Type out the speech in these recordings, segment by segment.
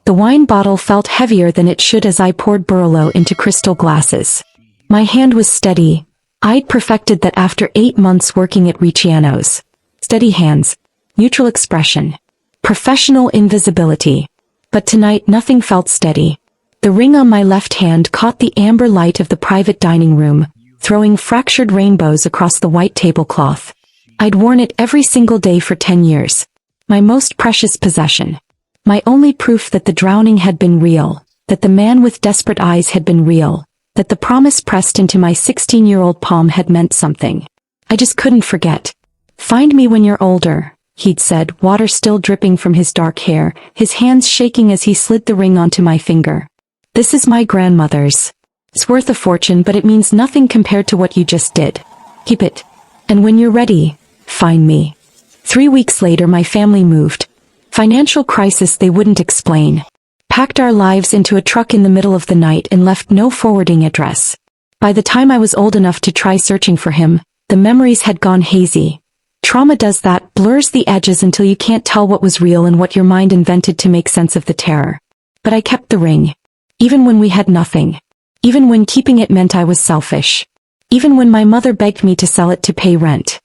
The wine bottle felt heavier than it should as I poured Barolo into crystal glasses. My hand was steady. I'd perfected that after 8 months working at Ricciano's. Steady hands. Neutral expression. Professional invisibility. But tonight nothing felt steady. The ring on my left hand caught the amber light of the private dining room, throwing fractured rainbows across the white tablecloth. I'd worn it every single day for 10 years. My most precious possession. My only proof that the drowning had been real, that the man with desperate eyes had been real, that the promise pressed into my 16-year-old palm had meant something. I just couldn't forget. "Find me when you're older," he'd said, water still dripping from his dark hair, his hands shaking as he slid the ring onto my finger. "This is my grandmother's. It's worth a fortune, but it means nothing compared to what you just did. Keep it. And when you're ready, find me." 3 weeks later my family moved. Financial crisis they wouldn't explain. Packed our lives into a truck in the middle of the night and left no forwarding address. By the time I was old enough to try searching for him, the memories had gone hazy. Trauma does that, blurs the edges until you can't tell what was real and what your mind invented to make sense of the terror. But I kept the ring. Even when we had nothing. Even when keeping it meant I was selfish. Even when my mother begged me to sell it to pay rent.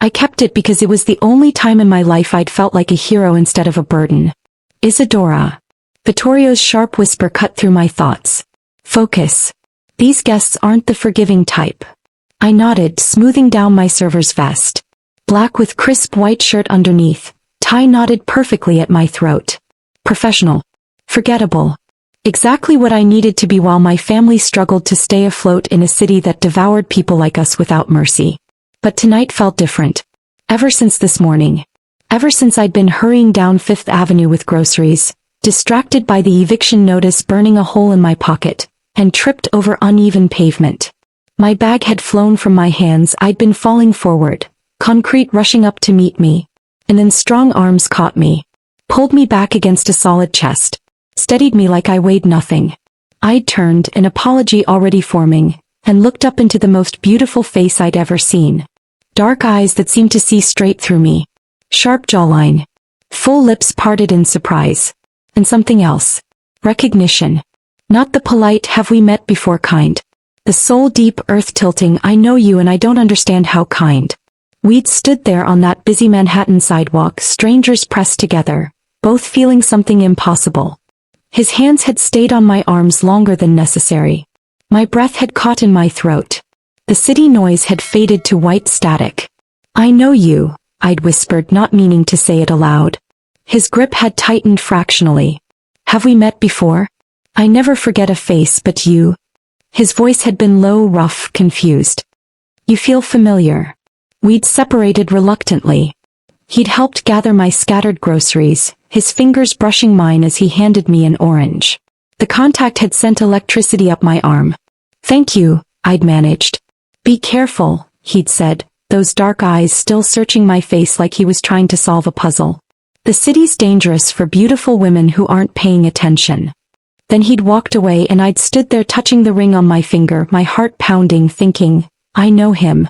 I kept it because it was the only time in my life I'd felt like a hero instead of a burden. "Isadora." Vittorio's sharp whisper cut through my thoughts. "Focus. These guests aren't the forgiving type." I nodded, smoothing down my server's vest. Black with crisp white shirt underneath, tie knotted perfectly at my throat. Professional. Forgettable. Exactly what I needed to be while my family struggled to stay afloat in a city that devoured people like us without mercy. But tonight felt different. Ever since this morning. Ever since I'd been hurrying down Fifth Avenue with groceries, distracted by the eviction notice burning a hole in my pocket, and tripped over uneven pavement. My bag had flown from my hands. I'd been falling forward, concrete rushing up to meet me, and then strong arms caught me, pulled me back against a solid chest, steadied me like I weighed nothing. I'd turned, an apology already forming, and looked up into the most beautiful face I'd ever seen. Dark eyes that seemed to see straight through me. Sharp jawline. Full lips parted in surprise. And something else. Recognition. Not the polite "have we met before" kind. The soul-deep, earth-tilting "I know you and I don't understand how" kind. We'd stood there on that busy Manhattan sidewalk, strangers pressed together, both feeling something impossible. His hands had stayed on my arms longer than necessary. My breath had caught in my throat. The city noise had faded to white static. "I know you," I'd whispered, not meaning to say it aloud. His grip had tightened fractionally. "Have we met before? I never forget a face, but you." His voice had been low, rough, confused. "You feel familiar." We'd separated reluctantly. He'd helped gather my scattered groceries, his fingers brushing mine as he handed me an orange. The contact had sent electricity up my arm. "Thank you," I'd managed. "Be careful," he'd said, those dark eyes still searching my face like he was trying to solve a puzzle. "The city's dangerous for beautiful women who aren't paying attention." Then he'd walked away and I'd stood there touching the ring on my finger, my heart pounding, thinking, I know him.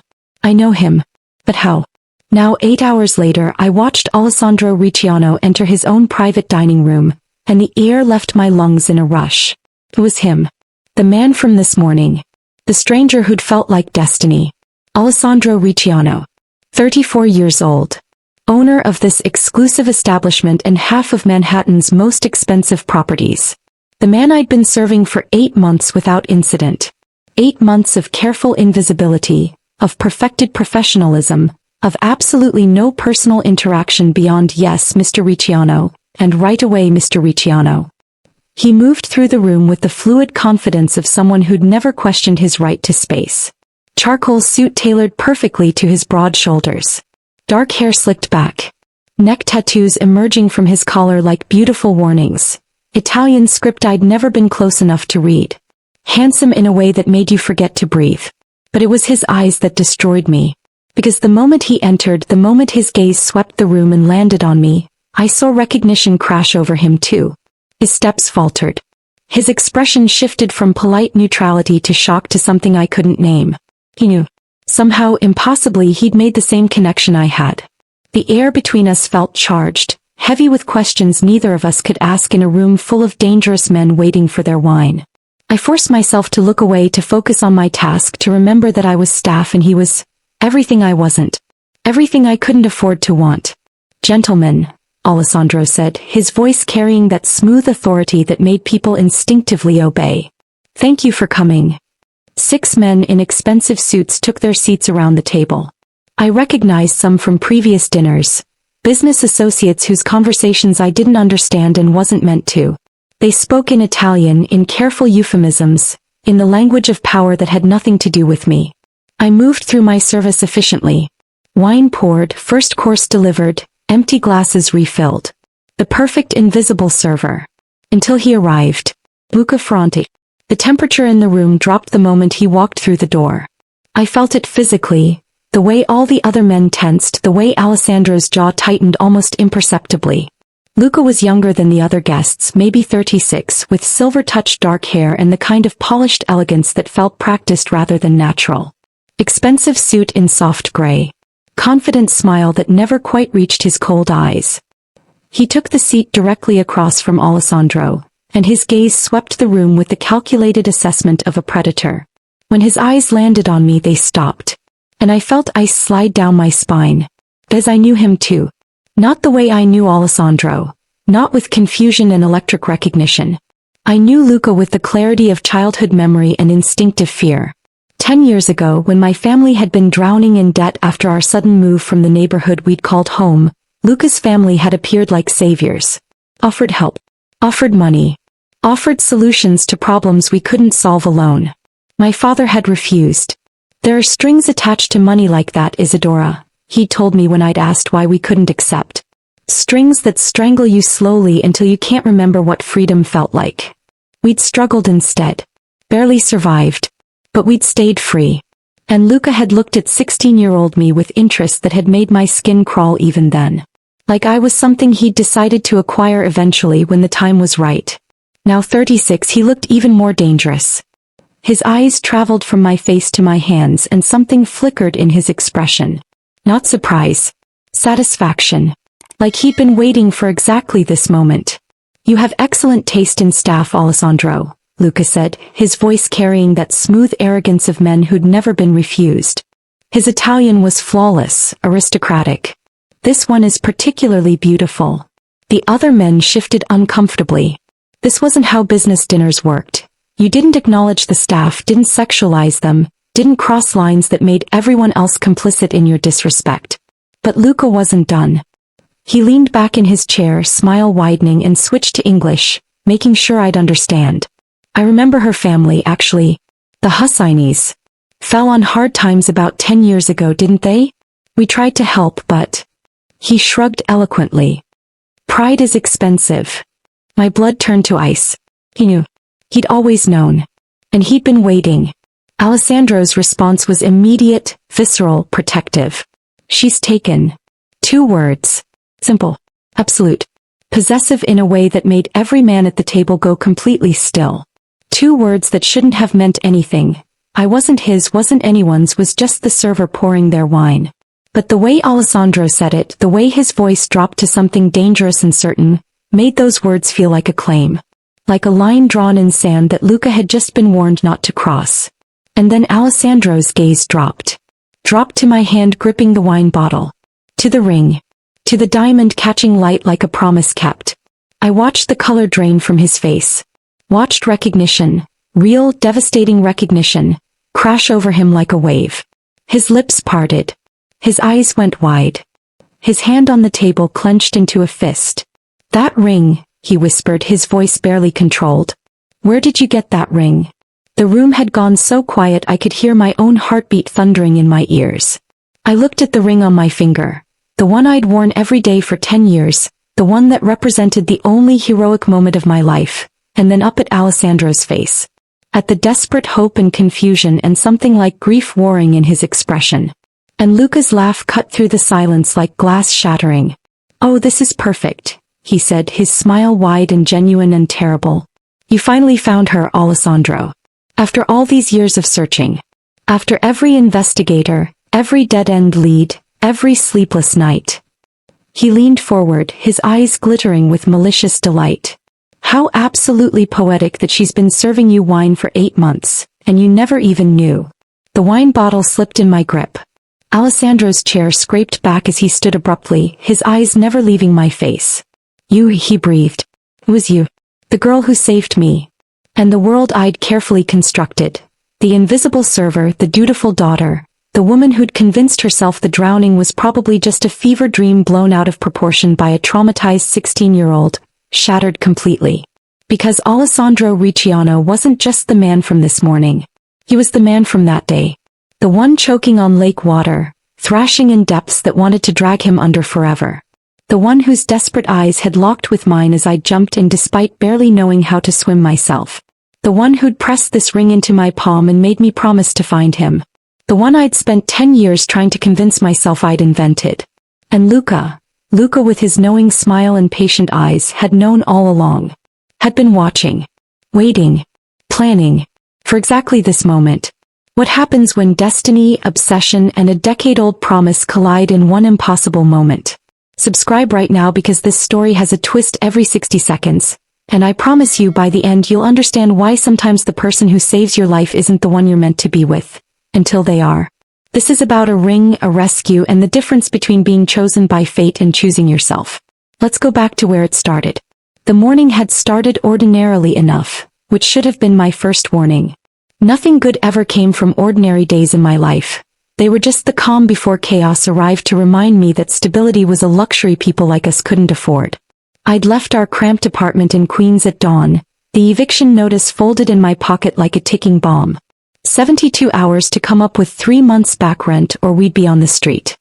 But how? Now 8 hours later I watched Alessandro Ricciano enter his own private dining room, and the air left my lungs in a rush. It was him. The man from this morning. The stranger who'd felt like destiny. Alessandro Ricciano. 34 years old. Owner of this exclusive establishment and half of Manhattan's most expensive properties. The man I'd been serving for 8 months without incident. 8 months of careful invisibility, of perfected professionalism, of absolutely no personal interaction beyond "Yes, Mr. Ricciano," and "Right away, Mr. Ricciano." He moved through the room with the fluid confidence of someone who'd never questioned his right to space. Charcoal suit tailored perfectly to his broad shoulders. Dark hair slicked back. Neck tattoos emerging from his collar like beautiful warnings. Italian script I'd never been close enough to read. Handsome in a way that made you forget to breathe. But it was his eyes that destroyed me. Because the moment he entered, the moment his gaze swept the room and landed on me, I saw recognition crash over him too. His steps faltered. His expression shifted from polite neutrality to shock to something I couldn't name. He knew. Somehow, impossibly, he'd made the same connection I had. The air between us felt charged, heavy with questions neither of us could ask in a room full of dangerous men waiting for their wine. I forced myself to look away, to focus on my task, to remember that I was staff and he was everything I wasn't. Everything I couldn't afford to want. "Gentlemen," Alessandro said, his voice carrying that smooth authority that made people instinctively obey. "Thank you for coming." 6 men in expensive suits took their seats around the table. I recognized some from previous dinners. Business associates whose conversations I didn't understand and wasn't meant to. They spoke in Italian, in careful euphemisms, in the language of power that had nothing to do with me. I moved through my service efficiently. Wine poured, first course delivered, empty glasses refilled. The perfect invisible server. Until he arrived. Luca Franti. The temperature in the room dropped the moment he walked through the door. I felt it physically, the way all the other men tensed, the way Alessandro's jaw tightened almost imperceptibly. Luca was younger than the other guests, maybe 36, with silver-touched dark hair and the kind of polished elegance that felt practiced rather than natural. Expensive suit in soft gray. Confident smile that never quite reached his cold eyes. He took the seat directly across from Alessandro, and his gaze swept the room with the calculated assessment of a predator. When his eyes landed on me, they stopped. And I felt ice slide down my spine. As I knew him too. Not the way I knew Alessandro. Not with confusion and electric recognition. I knew Luca with the clarity of childhood memory and instinctive fear. 10 years ago, when my family had been drowning in debt after our sudden move from the neighborhood we'd called home, Luca's family had appeared like saviors. Offered help. Offered money. Offered solutions to problems we couldn't solve alone. My father had refused. "There are strings attached to money like that, Isadora," he told me when I'd asked why we couldn't accept. "Strings that strangle you slowly until you can't remember what freedom felt like." We'd struggled instead. Barely survived. But we'd stayed free. And Luca had looked at 16-year-old me with interest that had made my skin crawl even then. Like I was something he'd decided to acquire eventually when the time was right. Now 36, he looked even more dangerous. His eyes traveled from my face to my hands and something flickered in his expression. Not surprise. Satisfaction. Like he'd been waiting for exactly this moment. "You have excellent taste in staff, Alessandro," Luca said, his voice carrying that smooth arrogance of men who'd never been refused. His Italian was flawless, aristocratic. "This one is particularly beautiful." The other men shifted uncomfortably. This wasn't how business dinners worked. You didn't acknowledge the staff, didn't sexualize them, didn't cross lines that made everyone else complicit in your disrespect. But Luca wasn't done. He leaned back in his chair, smile widening, and switched to English, making sure I'd understand. "I remember her family, actually. The Husseinis. Fell on hard times about 10 years ago, didn't they? We tried to help, but..." He shrugged eloquently. "Pride is expensive." My blood turned to ice. He knew. He'd always known. And he'd been waiting. Alessandro's response was immediate, visceral, protective. "She's taken." 2 words. Simple. Absolute. Possessive in a way that made every man at the table go completely still. 2 words that shouldn't have meant anything. I wasn't his, wasn't anyone's, was just the server pouring their wine. But the way Alessandro said it, the way his voice dropped to something dangerous and certain, made those words feel like a claim. Like a line drawn in sand that Luca had just been warned not to cross. And then Alessandro's gaze dropped. Dropped to my hand gripping the wine bottle. To the ring. To the diamond catching light like a promise kept. I watched the color drain from his face. Watched recognition, real, devastating recognition, crash over him like a wave. His lips parted. His eyes went wide. His hand on the table clenched into a fist. "That ring," he whispered, his voice barely controlled. "Where did you get that ring?" The room had gone so quiet I could hear my own heartbeat thundering in my ears. I looked at the ring on my finger. The one I'd worn every day for 10 years, the one that represented the only heroic moment of my life, and then up at Alessandro's face. At the desperate hope and confusion and something like grief warring in his expression. And Luca's laugh cut through the silence like glass shattering. "Oh, this is perfect," he said, his smile wide and genuine and terrible. "You finally found her, Alessandro. After all these years of searching. After every investigator, every dead-end lead, every sleepless night." He leaned forward, his eyes glittering with malicious delight. How absolutely poetic that she's been serving you wine for 8 months, and you never even knew. The wine bottle slipped in my grip. Alessandro's chair scraped back as he stood abruptly, his eyes never leaving my face. You, he breathed. It was you. The girl who saved me. And the world I'd carefully constructed. The invisible server, the dutiful daughter. The woman who'd convinced herself the drowning was probably just a fever dream blown out of proportion by a traumatized 16-year-old, shattered completely. Because Alessandro Ricciano wasn't just the man from this morning. He was the man from that day. The one choking on lake water, thrashing in depths that wanted to drag him under forever. The one whose desperate eyes had locked with mine as I jumped in despite barely knowing how to swim myself. The one who'd pressed this ring into my palm and made me promise to find him. The one I'd spent 10 years trying to convince myself I'd invented. And Luca with his knowing smile and patient eyes had known all along. Had been watching. Waiting. Planning. For exactly this moment. What happens when destiny, obsession, and a decade-old promise collide in one impossible moment? Subscribe right now because this story has a twist every 60 seconds. And I promise you by the end you'll understand why sometimes the person who saves your life isn't the one you're meant to be with. Until they are. This is about a ring, a rescue, and the difference between being chosen by fate and choosing yourself. Let's go back to where it started. The morning had started ordinarily enough, which should have been my first warning. Nothing good ever came from ordinary days in my life. They were just the calm before chaos arrived to remind me that stability was a luxury people like us couldn't afford. I'd left our cramped apartment in Queens at dawn, the eviction notice folded in my pocket like a ticking bomb. 72 hours to come up with 3 months back rent or we'd be on the street.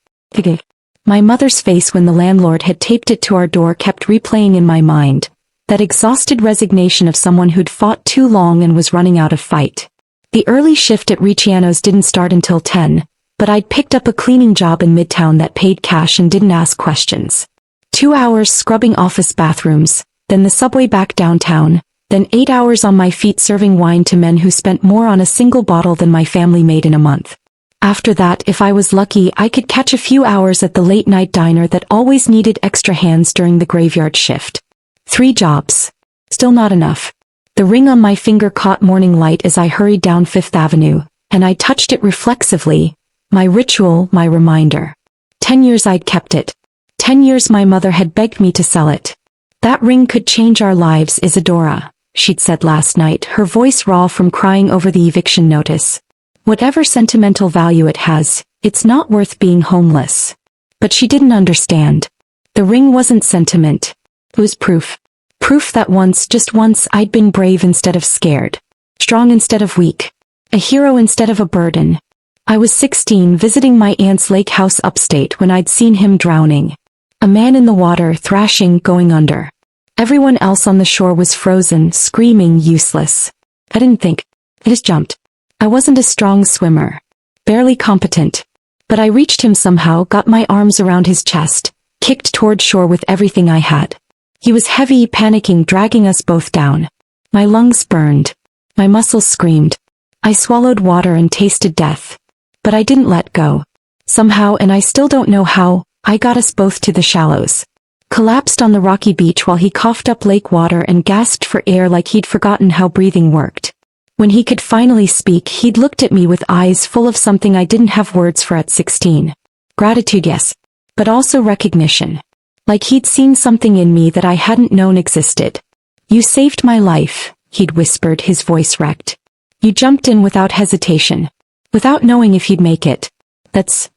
My mother's face when the landlord had taped it to our door kept replaying in my mind. That exhausted resignation of someone who'd fought too long and was running out of fight. The early shift at Ricciano's didn't start until 10, but I'd picked up a cleaning job in Midtown that paid cash and didn't ask questions. 2 hours scrubbing office bathrooms, then the subway back downtown, then 8 hours on my feet serving wine to men who spent more on a single bottle than my family made in a month. After that, if I was lucky, I could catch a few hours at the late-night diner that always needed extra hands during the graveyard shift. 3 jobs. Still not enough. The ring on my finger caught morning light as I hurried down Fifth Avenue, and I touched it reflexively. My ritual, my reminder. 10 years I'd kept it. 10 years my mother had begged me to sell it. That ring could change our lives, Isadora, she'd said last night, her voice raw from crying over the eviction notice. Whatever sentimental value it has, it's not worth being homeless. But she didn't understand. The ring wasn't sentiment. It was proof. Proof that once, just once, I'd been brave instead of scared. Strong instead of weak. A hero instead of a burden. I was 16 visiting my aunt's lake house upstate when I'd seen him drowning. A man in the water, thrashing, going under. Everyone else on the shore was frozen, screaming, useless. I didn't think. I just jumped. I wasn't a strong swimmer. Barely competent. But I reached him somehow, got my arms around his chest, kicked toward shore with everything I had. He was heavy, panicking, dragging us both down. My lungs burned. My muscles screamed. I swallowed water and tasted death. But I didn't let go. Somehow, and I still don't know how, I got us both to the shallows. Collapsed on the rocky beach while he coughed up lake water and gasped for air like he'd forgotten how breathing worked. When he could finally speak, he'd looked at me with eyes full of something I didn't have words for at 16. Gratitude, yes. But also recognition. Like he'd seen something in me that I hadn't known existed. You saved my life, he'd whispered, his voice wrecked. You jumped in without hesitation. Without knowing if you'd make it. That's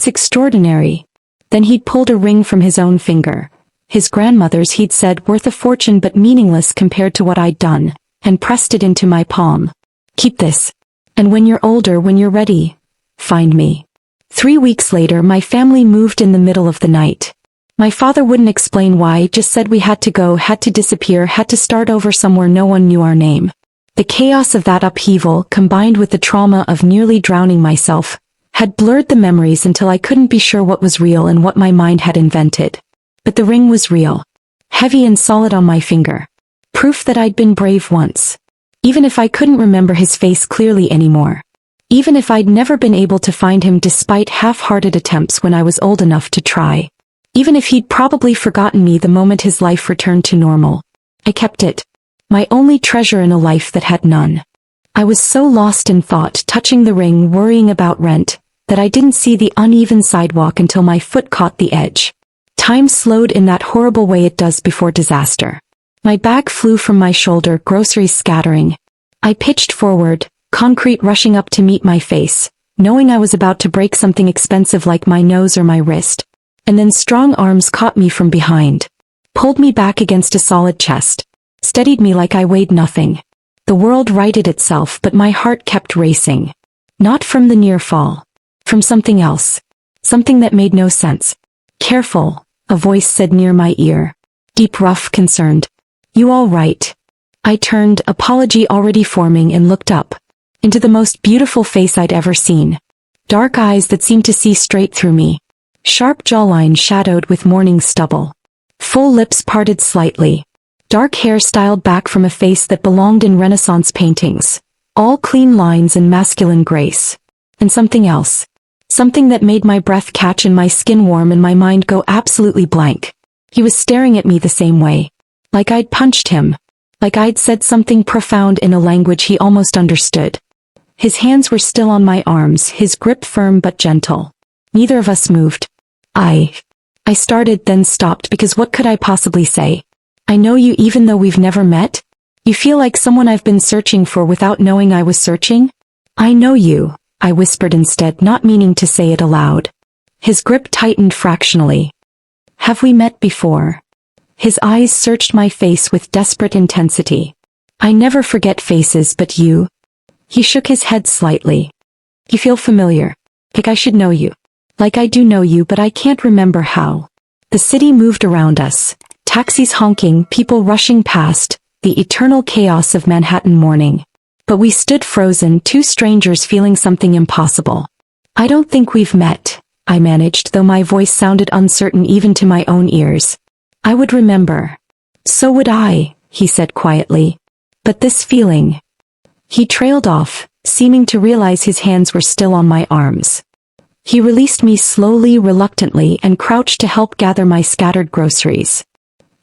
extraordinary. Then he'd pulled a ring from his own finger. His grandmother's, he'd said, worth a fortune but meaningless compared to what I'd done, and pressed it into my palm. Keep this. And when you're older, when you're ready, find me. 3 weeks later, my family moved in the middle of the night. My father wouldn't explain why, just said we had to go, had to disappear, had to start over somewhere no one knew our name. The chaos of that upheaval, combined with the trauma of nearly drowning myself, had blurred the memories until I couldn't be sure what was real and what my mind had invented. But the ring was real. Heavy and solid on my finger. Proof that I'd been brave once. Even if I couldn't remember his face clearly anymore. Even if I'd never been able to find him despite half-hearted attempts when I was old enough to try. Even if he'd probably forgotten me the moment his life returned to normal. I kept it. My only treasure in a life that had none. I was so lost in thought, touching the ring, worrying about rent, that I didn't see the uneven sidewalk until my foot caught the edge. Time slowed in that horrible way it does before disaster. My bag flew from my shoulder, groceries scattering. I pitched forward, concrete rushing up to meet my face, knowing I was about to break something expensive like my nose or my wrist. And then strong arms caught me from behind, pulled me back against a solid chest, steadied me like I weighed nothing. The world righted itself, but my heart kept racing. Not from the near fall. From something else. Something that made no sense. "Careful," a voice said near my ear. Deep, rough, concerned. "You all right?" I turned, apology already forming, and looked up. Into the most beautiful face I'd ever seen. Dark eyes that seemed to see straight through me. Sharp jawline shadowed with morning stubble. Full lips parted slightly. Dark hair styled back from a face that belonged in Renaissance paintings. All clean lines and masculine grace. And something else. Something that made my breath catch and my skin warm and my mind go absolutely blank. He was staring at me the same way. Like I'd punched him. Like I'd said something profound in a language he almost understood. His hands were still on my arms, his grip firm but gentle. Neither of us moved. I started, then stopped, because what could I possibly say? "I know you even though we've never met? You feel like someone I've been searching for without knowing I was searching?" "I know you," I whispered instead, not meaning to say it aloud. His grip tightened fractionally. "Have we met before?" His eyes searched my face with desperate intensity. "I never forget faces, but you?" He shook his head slightly. "You feel familiar. Like I should know you. Like I do know you, but I can't remember how." The city moved around us. Taxis honking, people rushing past, the eternal chaos of Manhattan morning. But we stood frozen, two strangers feeling something impossible. "I don't think we've met," I managed, though my voice sounded uncertain even to my own ears. "I would remember." "So would I," he said quietly. "But this feeling." He trailed off, seeming to realize his hands were still on my arms. He released me slowly, reluctantly, and crouched to help gather my scattered groceries.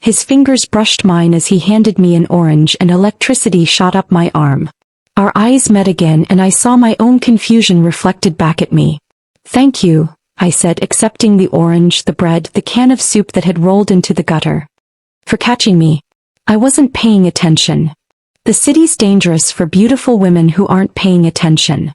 His fingers brushed mine as he handed me an orange, and electricity shot up my arm. Our eyes met again, and I saw my own confusion reflected back at me. "Thank you," I said, accepting the orange, the bread, the can of soup that had rolled into the gutter. "For catching me. I wasn't paying attention. The city's dangerous for beautiful women who aren't paying attention."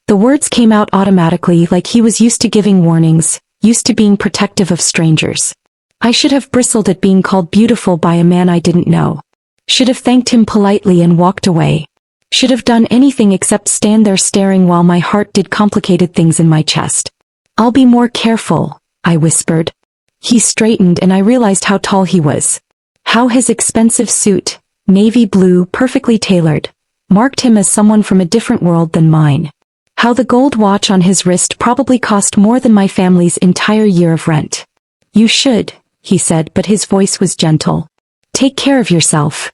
The words came out automatically, like he was used to giving warnings, used to being protective of strangers. I should have bristled at being called beautiful by a man I didn't know. Should have thanked him politely and walked away. Should have done anything except stand there staring while my heart did complicated things in my chest. "I'll be more careful," I whispered. He straightened, and I realized how tall he was. How his expensive suit, navy blue, perfectly tailored, marked him as someone from a different world than mine. How the gold watch on his wrist probably cost more than my family's entire year of rent. "You should," he said, but his voice was gentle. "Take care of yourself."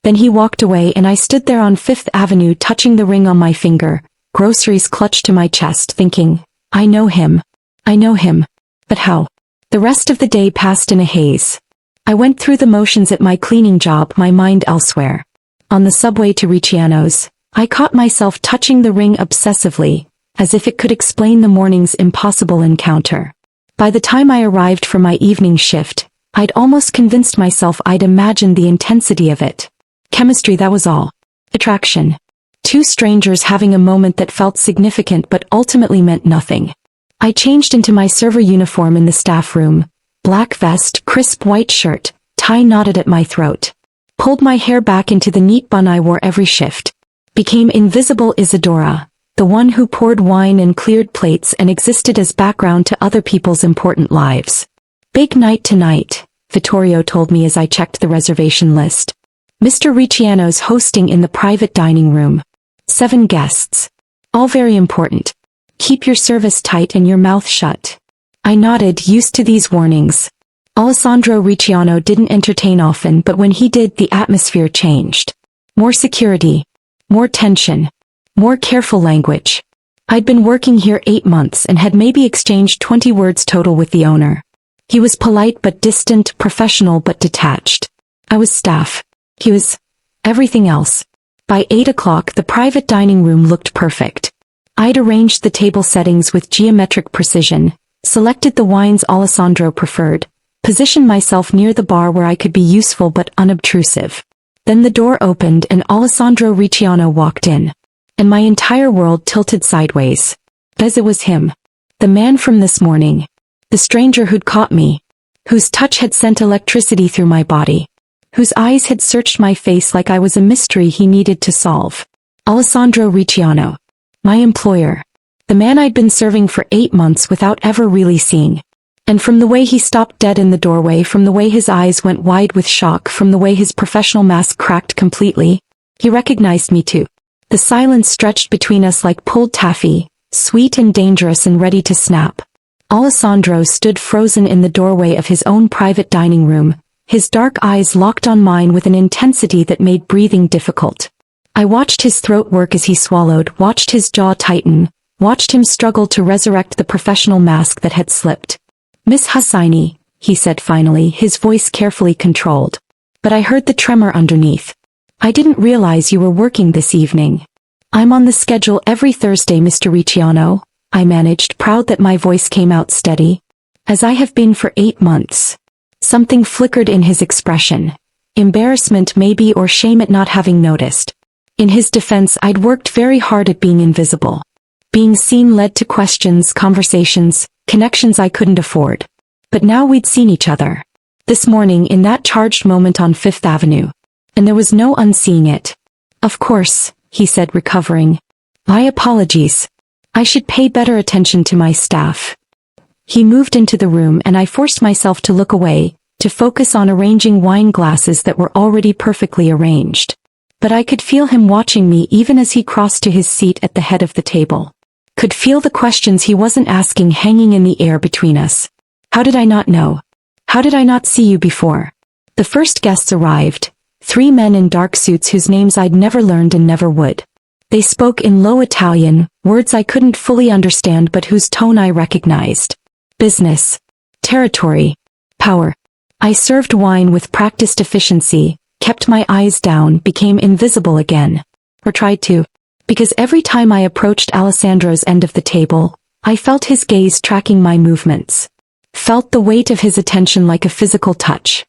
Then he walked away, and I stood there on Fifth Avenue, touching the ring on my finger, groceries clutched to my chest, thinking, I know him. But how? The rest of the day passed in a haze. I went through the motions at my cleaning job, my mind elsewhere. On the subway to Ricciano's, I caught myself touching the ring obsessively, as if it could explain the morning's impossible encounter. By the time I arrived for my evening shift, I'd almost convinced myself I'd imagined the intensity of it. Chemistry, that was all. Attraction. Two strangers having a moment that felt significant but ultimately meant nothing. I changed into my server uniform in the staff room, black vest, crisp white shirt, tie knotted at my throat. Pulled my hair back into the neat bun I wore every shift. Became Invisible Isadora, the one who poured wine and cleared plates and existed as background to other people's important lives. Big night tonight, Vittorio told me as I checked the reservation list. Mr. Ricciano's hosting in the private dining room. 7 guests. All very important. Keep your service tight and your mouth shut. I nodded, used to these warnings. Alessandro Ricciano didn't entertain often, but when he did, the atmosphere changed. More security. More tension. More careful language. I'd been working here 8 months and had maybe exchanged 20 words total with the owner. He was polite but distant, professional but detached. I was staff. He was everything else. By 8 o'clock the private dining room looked perfect. I'd arranged the table settings with geometric precision, selected the wines Alessandro preferred, positioned myself near the bar where I could be useful but unobtrusive. Then the door opened and Alessandro Ricciano walked in. And my entire world tilted sideways. As it was him. The man from this morning. The stranger who'd caught me. Whose touch had sent electricity through my body. Whose eyes had searched my face like I was a mystery he needed to solve. Alessandro Ricciano. My employer. The man I'd been serving for 8 months without ever really seeing. And from the way he stopped dead in the doorway, from the way his eyes went wide with shock, from the way his professional mask cracked completely, he recognized me too. The silence stretched between us like pulled taffy, sweet and dangerous and ready to snap. Alessandro stood frozen in the doorway of his own private dining room, his dark eyes locked on mine with an intensity that made breathing difficult. I watched his throat work as he swallowed, watched his jaw tighten, watched him struggle to resurrect the professional mask that had slipped. Miss Hussaini, he said finally, his voice carefully controlled. But I heard the tremor underneath. I didn't realize you were working this evening. I'm on the schedule every Thursday, Mr. Ricciano, I managed, proud that my voice came out steady. As I have been for 8 months. Something flickered in his expression. Embarrassment maybe, or shame at not having noticed. In his defense, I'd worked very hard at being invisible. Being seen led to questions, conversations, connections I couldn't afford. But now we'd seen each other. This morning in that charged moment on Fifth Avenue. And there was no unseeing it. Of course, he said, recovering. My apologies. I should pay better attention to my staff. He moved into the room and I forced myself to look away, to focus on arranging wine glasses that were already perfectly arranged. But I could feel him watching me even as he crossed to his seat at the head of the table. Could feel the questions he wasn't asking hanging in the air between us. How did I not know? How did I not see you before? The first guests arrived. 3 men in dark suits whose names I'd never learned and never would. They spoke in low Italian, words I couldn't fully understand but whose tone I recognized. Business. Territory. Power. I served wine with practiced efficiency, kept my eyes down, became invisible again. Or tried to. Because every time I approached Alessandro's end of the table, I felt his gaze tracking my movements. Felt the weight of his attention like a physical touch.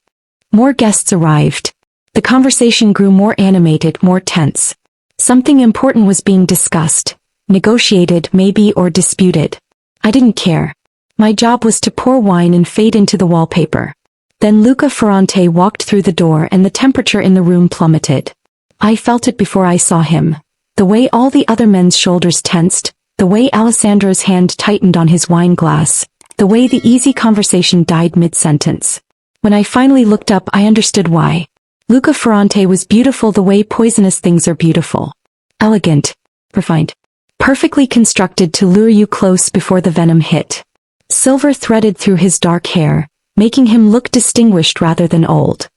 More guests arrived. The conversation grew more animated, more tense. Something important was being discussed, negotiated maybe, or disputed. I didn't care. My job was to pour wine and fade into the wallpaper. Then Luca Ferrante walked through the door and the temperature in the room plummeted. I felt it before I saw him. The way all the other men's shoulders tensed, the way Alessandro's hand tightened on his wine glass, the way the easy conversation died mid-sentence. When I finally looked up, I understood why. Luca Ferrante was beautiful the way poisonous things are beautiful. Elegant. Refined. Perfectly constructed to lure you close before the venom hit. Silver threaded through his dark hair, making him look distinguished rather than old.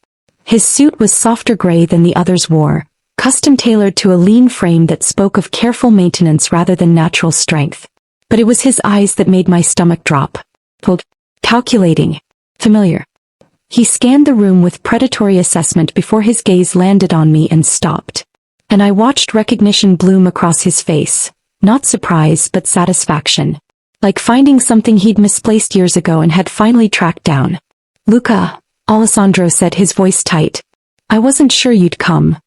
His suit was softer gray than the others wore, custom-tailored to a lean frame that spoke of careful maintenance rather than natural strength. But it was his eyes that made my stomach drop. Cold. Calculating. Familiar. He scanned the room with predatory assessment before his gaze landed on me and stopped. And I watched recognition bloom across his face, not surprise but satisfaction. Like finding something he'd misplaced years ago and had finally tracked down. Luca, Alessandro said, his voice tight. I wasn't sure you'd come.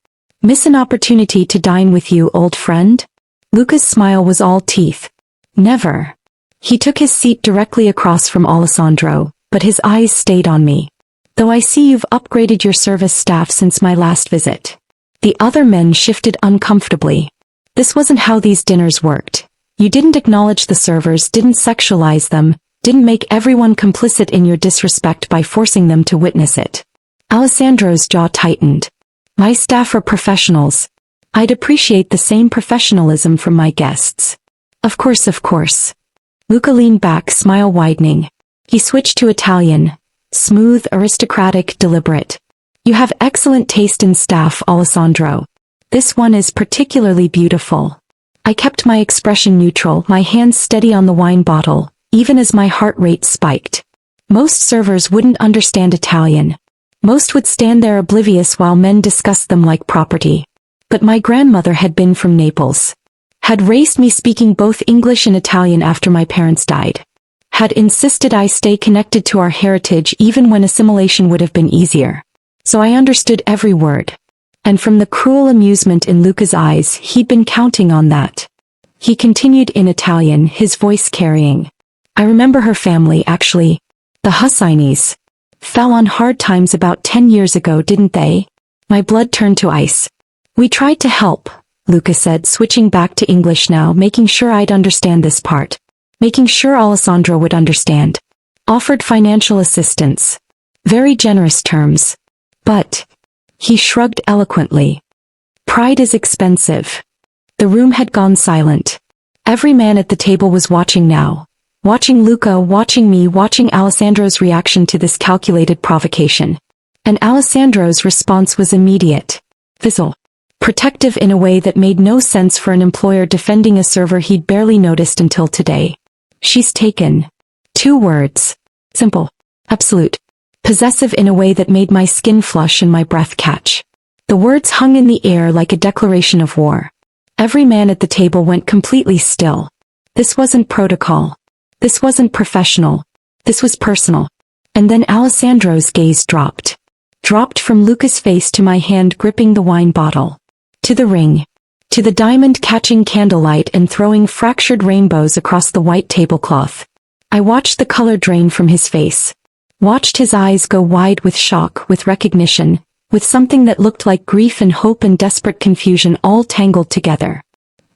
Miss an opportunity to dine with you, old friend? Luca's smile was all teeth. Never. He took his seat directly across from Alessandro, but his eyes stayed on me. Though I see you've upgraded your service staff since my last visit. The other men shifted uncomfortably. This wasn't how these dinners worked. You didn't acknowledge the servers, didn't sexualize them, didn't make everyone complicit in your disrespect by forcing them to witness it. Alessandro's jaw tightened. My staff are professionals. I'd appreciate the same professionalism from my guests. Of course, of course. Luca leaned back, smile widening. He switched to Italian. Smooth, aristocratic, deliberate. You have excellent taste in staff, Alessandro. This one is particularly beautiful. I kept my expression neutral, my hands steady on the wine bottle, even as my heart rate spiked. Most servers wouldn't understand Italian. Most would stand there oblivious while men discussed them like property. But my grandmother had been from Naples. Had raised me speaking both English and Italian after my parents died. Had insisted I stay connected to our heritage even when assimilation would have been easier. So I understood every word. And from the cruel amusement in Luca's eyes, he'd been counting on that. He continued in Italian, his voice carrying. I remember her family, actually. The Husseinis. Fell on hard times about 10 years ago, didn't they? My blood turned to ice. We tried to help, Luca said, switching back to English now, making sure I'd understand this part. Making sure Alessandro would understand. Offered financial assistance. Very generous terms. But... He shrugged eloquently. Pride is expensive. The room had gone silent. Every man at the table was watching now. Watching Luca, watching me, watching Alessandro's reaction to this calculated provocation. And Alessandro's response was immediate. Fizzle. Protective in a way that made no sense for an employer defending a server he'd barely noticed until today. She's taken. 2 words. Simple. Absolute. Possessive in a way that made my skin flush and my breath catch. The words hung in the air like a declaration of war. Every man at the table went completely still. This wasn't protocol. This wasn't professional. This was personal. And then Alessandro's gaze dropped. Dropped from Luca's face to my hand gripping the wine bottle. To the ring. To the diamond catching candlelight and throwing fractured rainbows across the white tablecloth. I watched the color drain from his face. Watched his eyes go wide with shock, with recognition, with something that looked like grief and hope and desperate confusion all tangled together.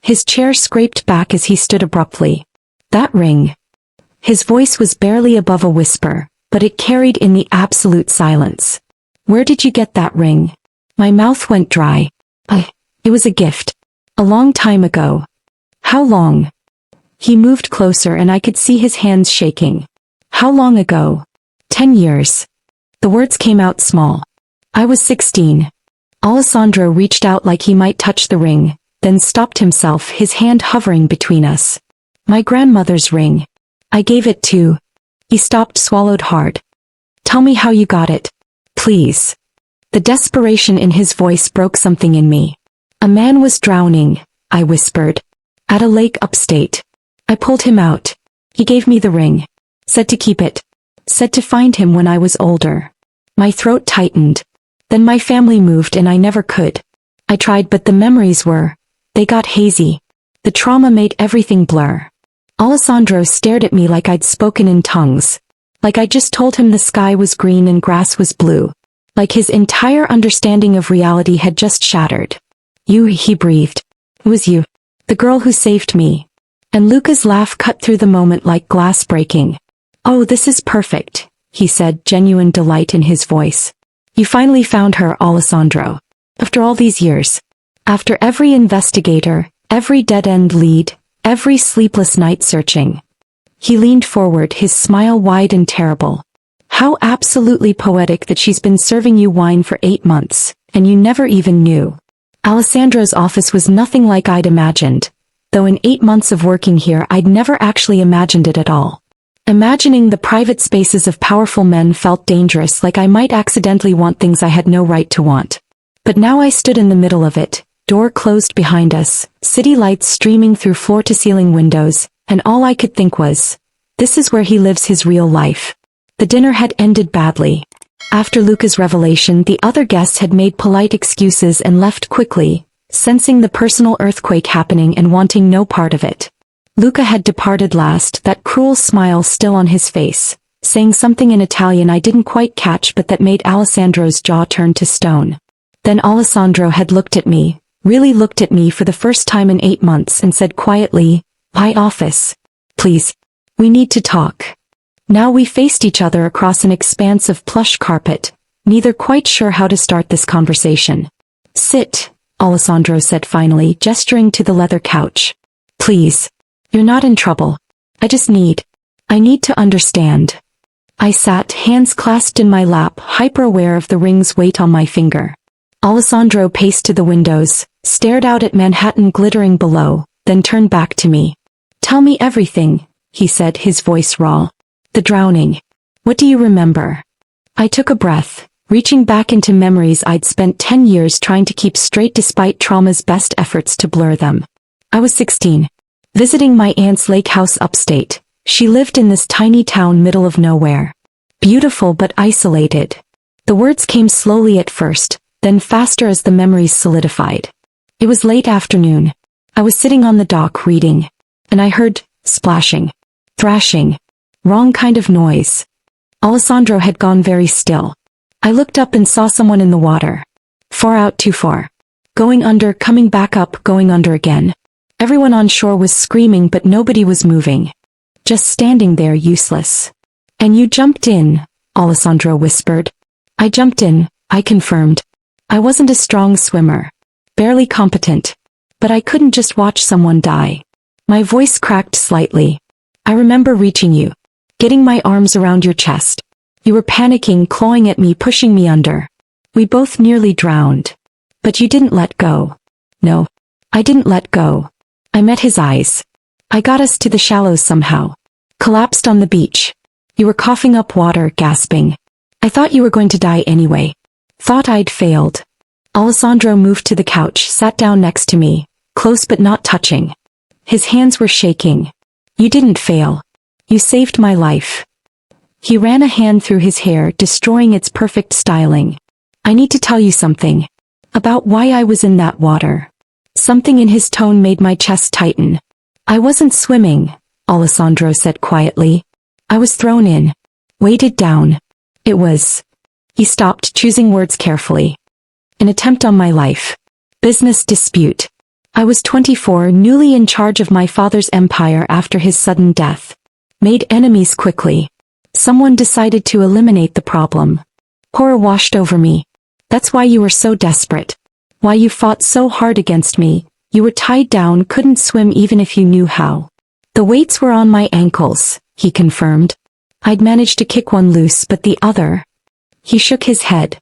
His chair scraped back as he stood abruptly. That ring. His voice was barely above a whisper, but it carried in the absolute silence. Where did you get that ring? My mouth went dry. It was a gift. A long time ago. How long? He moved closer and I could see his hands shaking. How long ago? 10 years. The words came out small. I was 16. Alessandro reached out like he might touch the ring, then stopped himself, his hand hovering between us. My grandmother's ring. I gave it to. He stopped, swallowed hard. Tell me how you got it. Please. The desperation in his voice broke something in me. A man was drowning, I whispered. At a lake upstate. I pulled him out. He gave me the ring. Said to keep it. Said to find him when I was older. My throat tightened. Then my family moved and I never could. I tried but the memories they got hazy. The trauma made everything blur. Alessandro stared at me like I'd spoken in tongues. Like I just told him the sky was green and grass was blue. Like his entire understanding of reality had just shattered. You, he breathed. It was you. The girl who saved me. And Luca's laugh cut through the moment like glass breaking. Oh, this is perfect, he said, genuine delight in his voice. You finally found her, Alessandro. After all these years. After every investigator, every dead-end lead, every sleepless night searching. He leaned forward, his smile wide and terrible. How absolutely poetic that she's been serving you wine for 8 months, and you never even knew. Alessandro's office was nothing like I'd imagined, though in 8 months of working here I'd never actually imagined it at all. Imagining the private spaces of powerful men felt dangerous, like I might accidentally want things I had no right to want. But now I stood in the middle of it, door closed behind us, city lights streaming through floor-to-ceiling windows, and all I could think was, this is where he lives his real life. The dinner had ended badly. After Luca's revelation, the other guests had made polite excuses and left quickly, sensing the personal earthquake happening and wanting no part of it. Luca had departed last, that cruel smile still on his face, saying something in Italian I didn't quite catch but that made Alessandro's jaw turn to stone. Then Alessandro had looked at me, really looked at me for the first time in 8 months and said quietly, "My office. Please. We need to talk." Now we faced each other across an expanse of plush carpet, neither quite sure how to start this conversation. "Sit," Alessandro said finally, gesturing to the leather couch. "Please. You're not in trouble. I need to understand." I sat, hands clasped in my lap, hyper-aware of the ring's weight on my finger. Alessandro paced to the windows, stared out at Manhattan glittering below, then turned back to me. "Tell me everything," he said, his voice raw. "The drowning. What do you remember? I took a breath, reaching back into memories I'd spent 10 years trying to keep straight despite trauma's best efforts to blur them. I was 16, visiting my aunt's lake house upstate. She lived in this tiny town middle of nowhere. Beautiful but isolated. The words came slowly at first, then faster as the memories solidified. It was late afternoon. I was sitting on the dock reading, and I heard splashing, thrashing, wrong kind of noise. Alessandro had gone very still. I looked up and saw someone in the water. Far out, too far. Going under, coming back up, going under again. Everyone on shore was screaming but nobody was moving. Just standing there useless. And you jumped in, Alessandro whispered. I jumped in, I confirmed. I wasn't a strong swimmer. Barely competent. But I couldn't just watch someone die. My voice cracked slightly. I remember reaching you. Getting my arms around your chest. You were panicking, clawing at me, pushing me under. We both nearly drowned. But you didn't let go. No. I didn't let go. I met his eyes. I got us to the shallows somehow. Collapsed on the beach. You were coughing up water, gasping. I thought you were going to die anyway. Thought I'd failed. Alessandro moved to the couch, sat down next to me, close but not touching. His hands were shaking. You didn't fail. You saved my life. He ran a hand through his hair, destroying its perfect styling. I need to tell you something. About why I was in that water. Something in his tone made my chest tighten. I wasn't swimming, Alessandro said quietly. I was thrown in. Weighted down. It was. He stopped, choosing words carefully. An attempt on my life. Business dispute. I was 24, newly in charge of my father's empire after his sudden death. Made enemies quickly. Someone decided to eliminate the problem. Horror washed over me. That's why you were so desperate. Why you fought so hard against me. You were tied down, couldn't swim even if you knew how. The weights were on my ankles, he confirmed. I'd managed to kick one loose, but the other. He shook his head.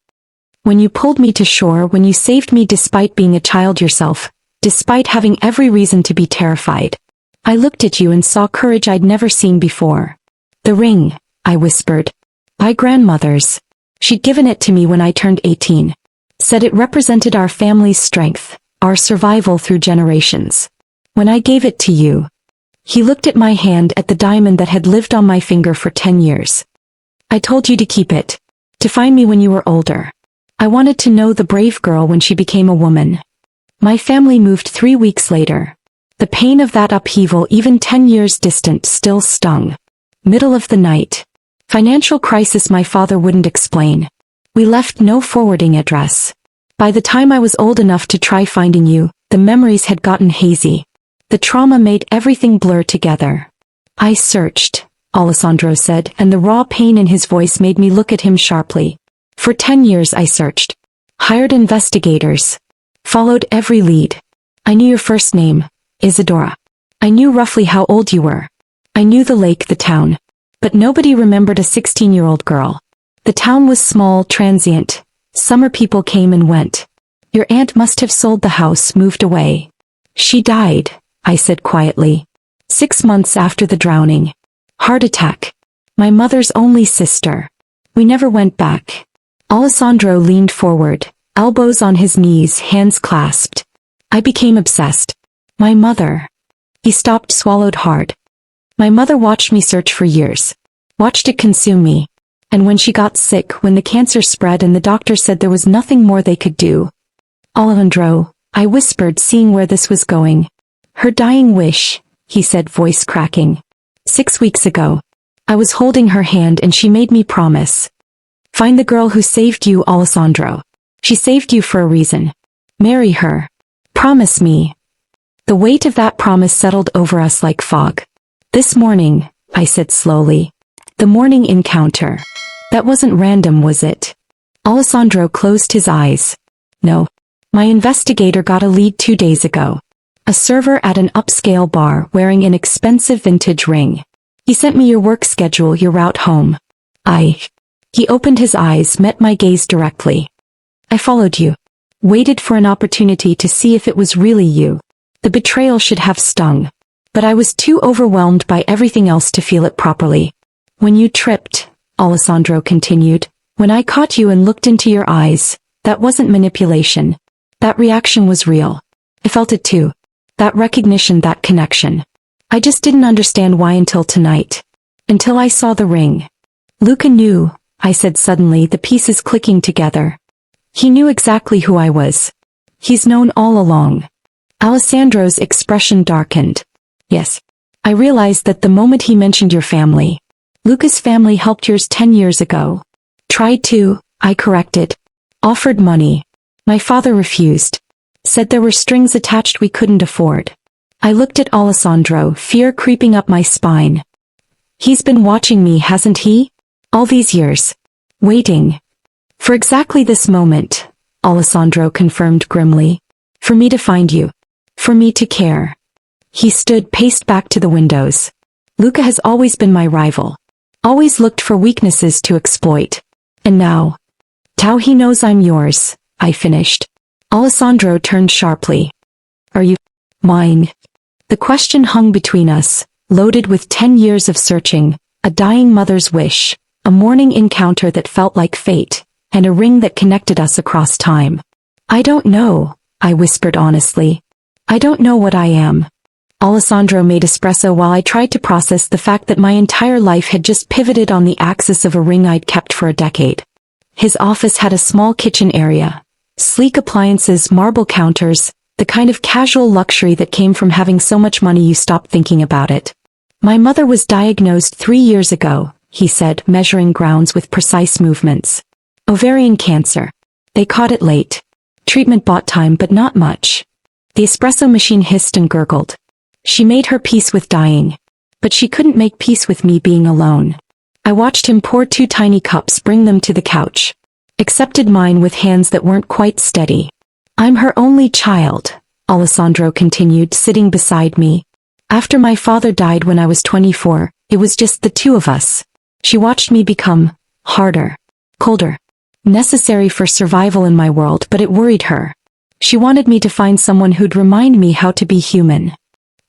When you pulled me to shore, when you saved me despite being a child yourself, despite having every reason to be terrified. I looked at you and saw courage I'd never seen before. The ring, I whispered. My grandmother's. She'd given it to me when I turned 18. Said it represented our family's strength, our survival through generations. When I gave it to you. He looked at my hand, at the diamond that had lived on my finger for 10 years. I told you to keep it. To find me when you were older. I wanted to know the brave girl when she became a woman. My family moved 3 weeks later. The pain of that upheaval, even 10 years distant, still stung. Middle of the night. Financial crisis my father wouldn't explain. We left no forwarding address. By the time I was old enough to try finding you, the memories had gotten hazy. The trauma made everything blur together. I searched, Alessandro said, and the raw pain in his voice made me look at him sharply. For 10 years I searched. Hired investigators. Followed every lead. I knew your first name, Isadora. I knew roughly how old you were. I knew the lake, the town. But nobody remembered a 16-year-old girl. The town was small, transient. Summer people came and went. Your aunt must have sold the house, moved away. She died, I said quietly. 6 months after the drowning. Heart attack. My mother's only sister. We never went back. Alessandro leaned forward, elbows on his knees, hands clasped. I became obsessed. My mother. He stopped, swallowed hard. My mother watched me search for years. Watched it consume me. And when she got sick, when the cancer spread and the doctor said there was nothing more they could do. Alejandro, I whispered, seeing where this was going. Her dying wish, he said, voice cracking. 6 weeks ago. I was holding her hand and she made me promise. Find the girl who saved you, Alessandro. She saved you for a reason. Marry her. Promise me. The weight of that promise settled over us like fog. This morning, I said slowly. The morning encounter. That wasn't random, was it? Alessandro closed his eyes. No. My investigator got a lead 2 days ago. A server at an upscale bar wearing an expensive vintage ring. He sent me your work schedule, your route home. He opened his eyes, met my gaze directly. I followed you. Waited for an opportunity to see if it was really you. The betrayal should have stung. But I was too overwhelmed by everything else to feel it properly. When you tripped, Alessandro continued. When I caught you and looked into your eyes, that wasn't manipulation. That reaction was real. I felt it too. That recognition, that connection. I just didn't understand why until tonight. Until I saw the ring. Luca knew, I said suddenly, the pieces clicking together. He knew exactly who I was. He's known all along. Alessandro's expression darkened. Yes. I realized that the moment he mentioned your family. Luca's family helped yours 10 years ago. Tried to, I corrected. Offered money. My father refused. Said there were strings attached we couldn't afford. I looked at Alessandro, fear creeping up my spine. He's been watching me, hasn't he? All these years. Waiting. For exactly this moment, Alessandro confirmed grimly. For me to find you. For me to care. He stood, paced back to the windows. Luca has always been my rival. Always looked for weaknesses to exploit. And now. Now he knows I'm yours, I finished. Alessandro turned sharply. Are you mine? The question hung between us, loaded with 10 years of searching, a dying mother's wish, a morning encounter that felt like fate, and a ring that connected us across time. I don't know, I whispered honestly. I don't know what I am. Alessandro made espresso while I tried to process the fact that my entire life had just pivoted on the axis of a ring I'd kept for a decade. His office had a small kitchen area. Sleek appliances, marble counters, the kind of casual luxury that came from having so much money you stopped thinking about it. My mother was diagnosed 3 years ago, he said, measuring grounds with precise movements. Ovarian cancer. They caught it late. Treatment bought time but not much. The espresso machine hissed and gurgled. She made her peace with dying. But she couldn't make peace with me being alone. I watched him pour 2 tiny cups, bring them to the couch. Accepted mine with hands that weren't quite steady. I'm her only child, Alessandro continued, sitting beside me. After my father died when I was 24, it was just the two of us. She watched me become harder, colder, necessary for survival in my world, but it worried her. She wanted me to find someone who'd remind me how to be human.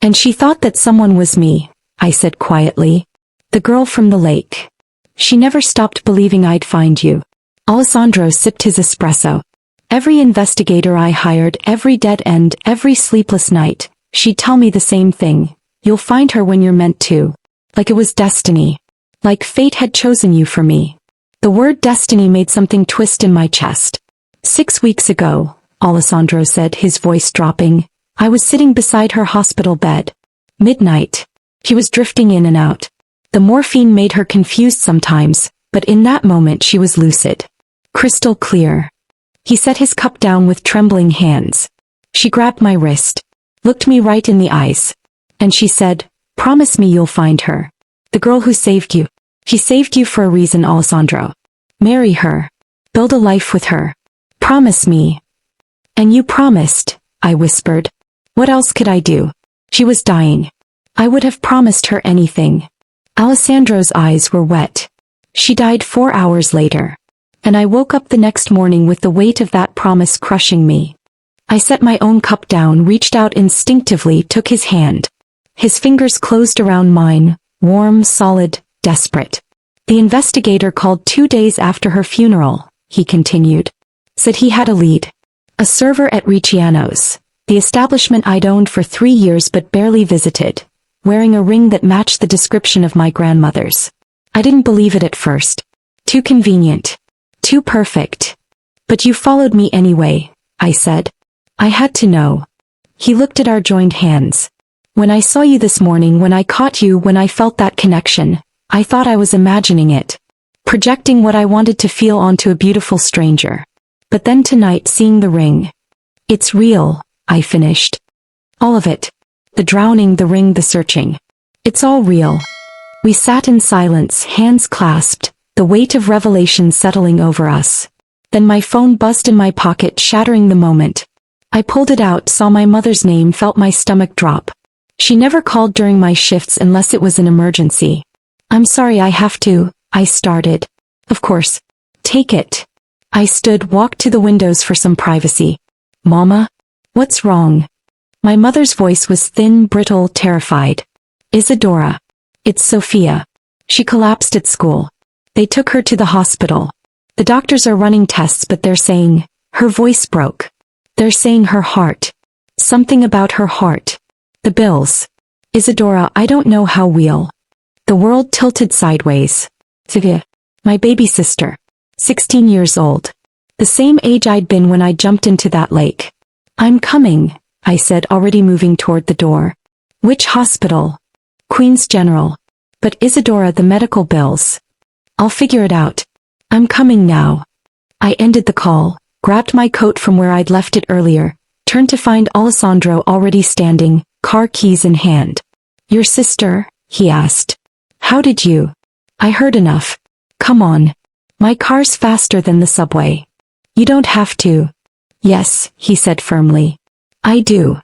And she thought that someone was me, I said quietly. The girl from the lake. She never stopped believing I'd find you. Alessandro sipped his espresso. Every investigator I hired, every dead end, every sleepless night, she'd tell me the same thing. You'll find her when you're meant to. Like it was destiny. Like fate had chosen you for me. The word destiny made something twist in my chest. 6 weeks ago, Alessandro said, his voice dropping, I was sitting beside her hospital bed. Midnight. She was drifting in and out. The morphine made her confused sometimes, but in that moment she was lucid. Crystal clear. He set his cup down with trembling hands. She grabbed my wrist, looked me right in the eyes. And she said, promise me you'll find her. The girl who saved you. She saved you for a reason, Alessandro. Marry her. Build a life with her. Promise me. And you promised, I whispered. What else could I do? She was dying. I would have promised her anything. Alessandro's eyes were wet. She died 4 hours later. And I woke up the next morning with the weight of that promise crushing me. I set my own cup down, reached out instinctively, took his hand. His fingers closed around mine, warm, solid, desperate. The investigator called 2 days after her funeral, he continued. Said he had a lead. A server at Ricciano's, the establishment I'd owned for 3 years but barely visited, wearing a ring that matched the description of my grandmother's. I didn't believe it at first. Too convenient. Too perfect. But you followed me anyway, I said. I had to know. He looked at our joined hands. When I saw you this morning, when I caught you, when I felt that connection, I thought I was imagining it. Projecting what I wanted to feel onto a beautiful stranger. But then tonight, seeing the ring. It's real, I finished. All of it. The drowning, the ring, the searching. It's all real. We sat in silence, hands clasped, the weight of revelation settling over us. Then my phone buzzed in my pocket, shattering the moment. I pulled it out, saw my mother's name, felt my stomach drop. She never called during my shifts unless it was an emergency. I'm sorry, I have to, I started. Of course. Take it. I stood, walked to the windows for some privacy. Mama? What's wrong? My mother's voice was thin, brittle, terrified. Isadora. It's Sophia. She collapsed at school. They took her to the hospital. The doctors are running tests but they're saying, her voice broke. They're saying her heart. Something about her heart. The bills. Isadora, I don't know how we'll. The world tilted sideways. Sylvia. My baby sister. 16 years old. The same age I'd been when I jumped into that lake. I'm coming, I said, already moving toward the door. Which hospital? Queen's General. But Isadora, the medical bills. I'll figure it out. I'm coming now. I ended the call, grabbed my coat from where I'd left it earlier, turned to find Alessandro already standing, car keys in hand. Your sister? He asked. How did you? I heard enough. Come on. My car's faster than the subway. You don't have to. Yes, he said firmly. I do.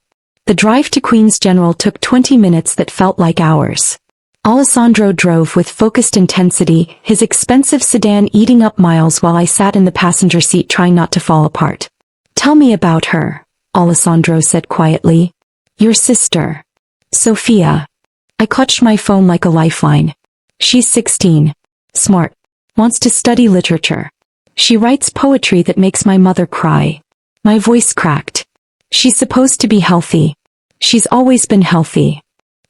The drive to Queen's General took 20 minutes that felt like hours. Alessandro drove with focused intensity, his expensive sedan eating up miles while I sat in the passenger seat trying not to fall apart. Tell me about her, Alessandro said quietly. Your sister. Sophia. I clutched my phone like a lifeline. She's 16. Smart. Wants to study literature. She writes poetry that makes my mother cry. My voice cracked. She's supposed to be healthy. She's always been healthy.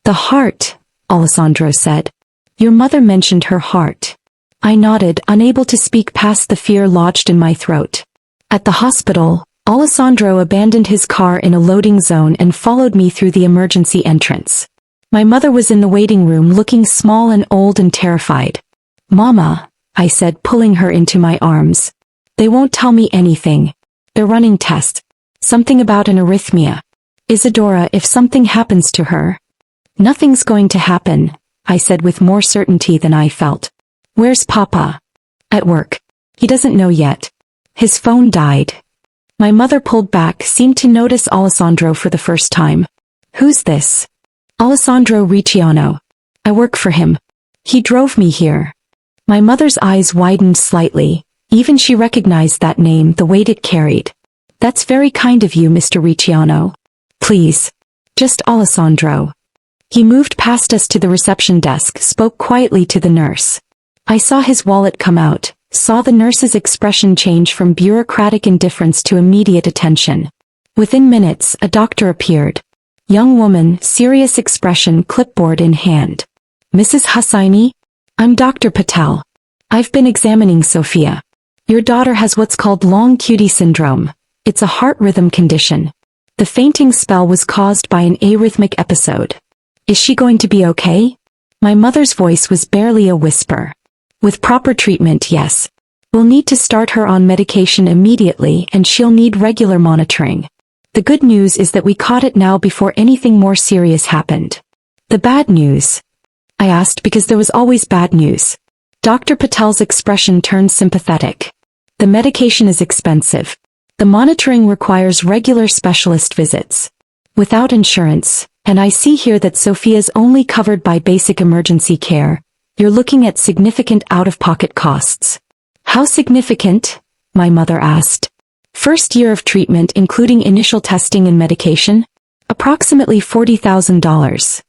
The heart, Alessandro said. Your mother mentioned her heart. I nodded, unable to speak past the fear lodged in my throat. At the hospital, Alessandro abandoned his car in a loading zone and followed me through the emergency entrance. My mother was in the waiting room looking small and old and terrified. Mama, I said, pulling her into my arms. They won't tell me anything. They're running tests. Something about an arrhythmia. Isadora, if something happens to her. Nothing's going to happen, I said with more certainty than I felt. Where's Papa? At work. He doesn't know yet. His phone died. My mother pulled back, seemed to notice Alessandro for the first time. Who's this? Alessandro Ricciano. I work for him. He drove me here. My mother's eyes widened slightly. Even she recognized that name, the weight it carried. That's very kind of you, Mr. Ricciano. Please. Just Alessandro. He moved past us to the reception desk, spoke quietly to the nurse. I saw his wallet come out, saw the nurse's expression change from bureaucratic indifference to immediate attention. Within minutes, a doctor appeared. Young woman, serious expression, clipboard in hand. Mrs. Hussaini? I'm Dr. Patel. I've been examining Sophia. Your daughter has what's called long QT syndrome. It's a heart rhythm condition. The fainting spell was caused by an arrhythmic episode. Is she going to be okay? My mother's voice was barely a whisper. With proper treatment, yes. We'll need to start her on medication immediately and she'll need regular monitoring. The good news is that we caught it now before anything more serious happened. The bad news? I asked because there was always bad news. Dr. Patel's expression turned sympathetic. The medication is expensive. The monitoring requires regular specialist visits. Without insurance, and I see here that Sophia's only covered by basic emergency care, you're looking at significant out-of-pocket costs. How significant? My mother asked. First year of treatment including initial testing and medication? Approximately $40,000.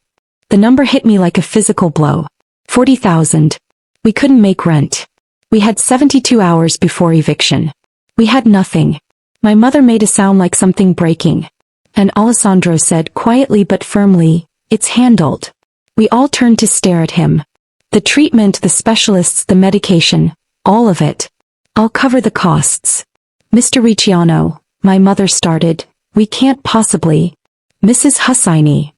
The number hit me like a physical blow. 40,000. We couldn't make rent. We had 72 hours before eviction. We had nothing. My mother made a sound like something breaking. And Alessandro said quietly but firmly, it's handled. We all turned to stare at him. The treatment, the specialists, the medication, all of it. I'll cover the costs. Mr. Ricciano, my mother started, we can't possibly. Mrs. Hussaini.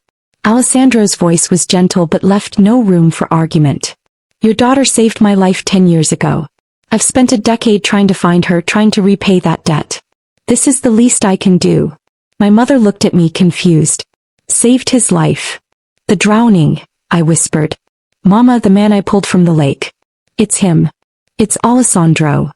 Alessandro's voice was gentle but left no room for argument. Your daughter saved my life 10 years ago. I've spent a decade trying to find her, trying to repay that debt. This is the least I can do. My mother looked at me confused. Saved his life. The drowning, I whispered. Mama, the man I pulled from the lake. It's him. It's Alessandro.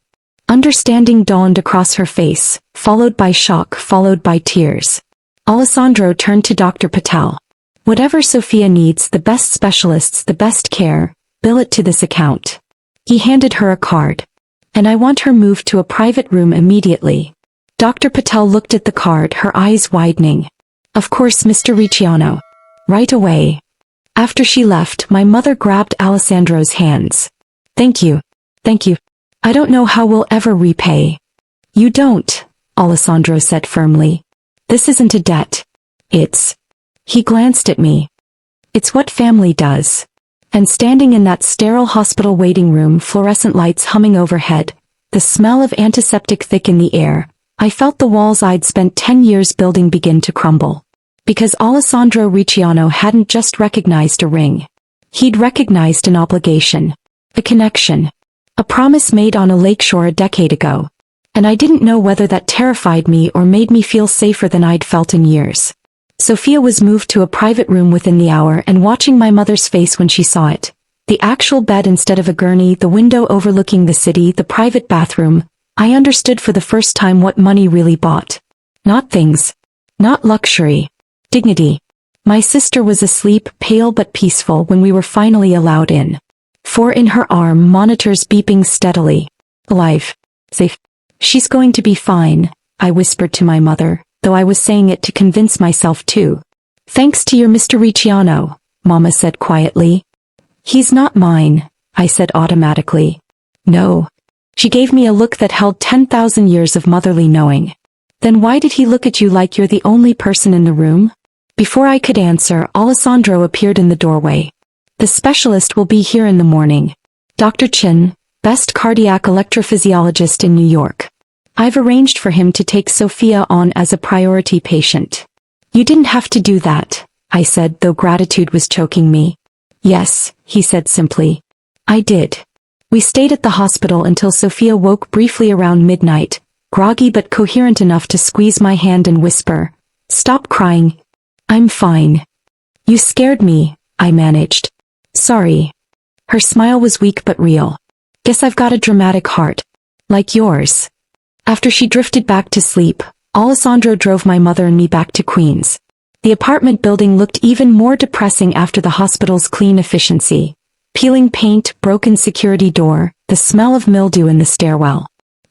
Understanding dawned across her face, followed by shock, followed by tears. Alessandro turned to Dr. Patel. Whatever Sophia needs, the best specialists, the best care, bill it to this account. He handed her a card. And I want her moved to a private room immediately. Dr. Patel looked at the card, her eyes widening. Of course, Mr. Ricciano. Right away. After she left, my mother grabbed Alessandro's hands. Thank you. Thank you. I don't know how we'll ever repay. You don't, Alessandro said firmly. This isn't a debt. It's... He glanced at me. It's what family does. And standing in that sterile hospital waiting room, fluorescent lights humming overhead, the smell of antiseptic thick in the air, I felt the walls I'd spent 10 years building begin to crumble. Because Alessandro Ricciano hadn't just recognized a ring. He'd recognized an obligation. A connection. A promise made on a lakeshore a decade ago. And I didn't know whether that terrified me or made me feel safer than I'd felt in years. Sophia was moved to a private room within the hour, and watching my mother's face when she saw it. The actual bed instead of a gurney, the window overlooking the city, the private bathroom, I understood for the first time what money really bought. Not things. Not luxury. Dignity. My sister was asleep, pale but peaceful, when we were finally allowed in. Four in her arm, monitors beeping steadily. Alive. Safe. She's going to be fine, I whispered to my mother, though I was saying it to convince myself too. Thanks to your Mr. Ricciano, Mama said quietly. He's not mine, I said automatically. No. She gave me a look that held 10,000 years of motherly knowing. Then why did he look at you like you're the only person in the room? Before I could answer, Alessandro appeared in the doorway. The specialist will be here in the morning. Dr. Chin, best cardiac electrophysiologist in New York. I've arranged for him to take Sophia on as a priority patient. You didn't have to do that, I said, though gratitude was choking me. Yes, he said simply. I did. We stayed at the hospital until Sophia woke briefly around midnight, groggy but coherent enough to squeeze my hand and whisper, "Stop crying. I'm fine." You scared me, I managed. Sorry. Her smile was weak but real. Guess I've got a dramatic heart. Like yours. After she drifted back to sleep, Alessandro drove my mother and me back to Queens. The apartment building looked even more depressing after the hospital's clean efficiency. Peeling paint, broken security door, the smell of mildew in the stairwell.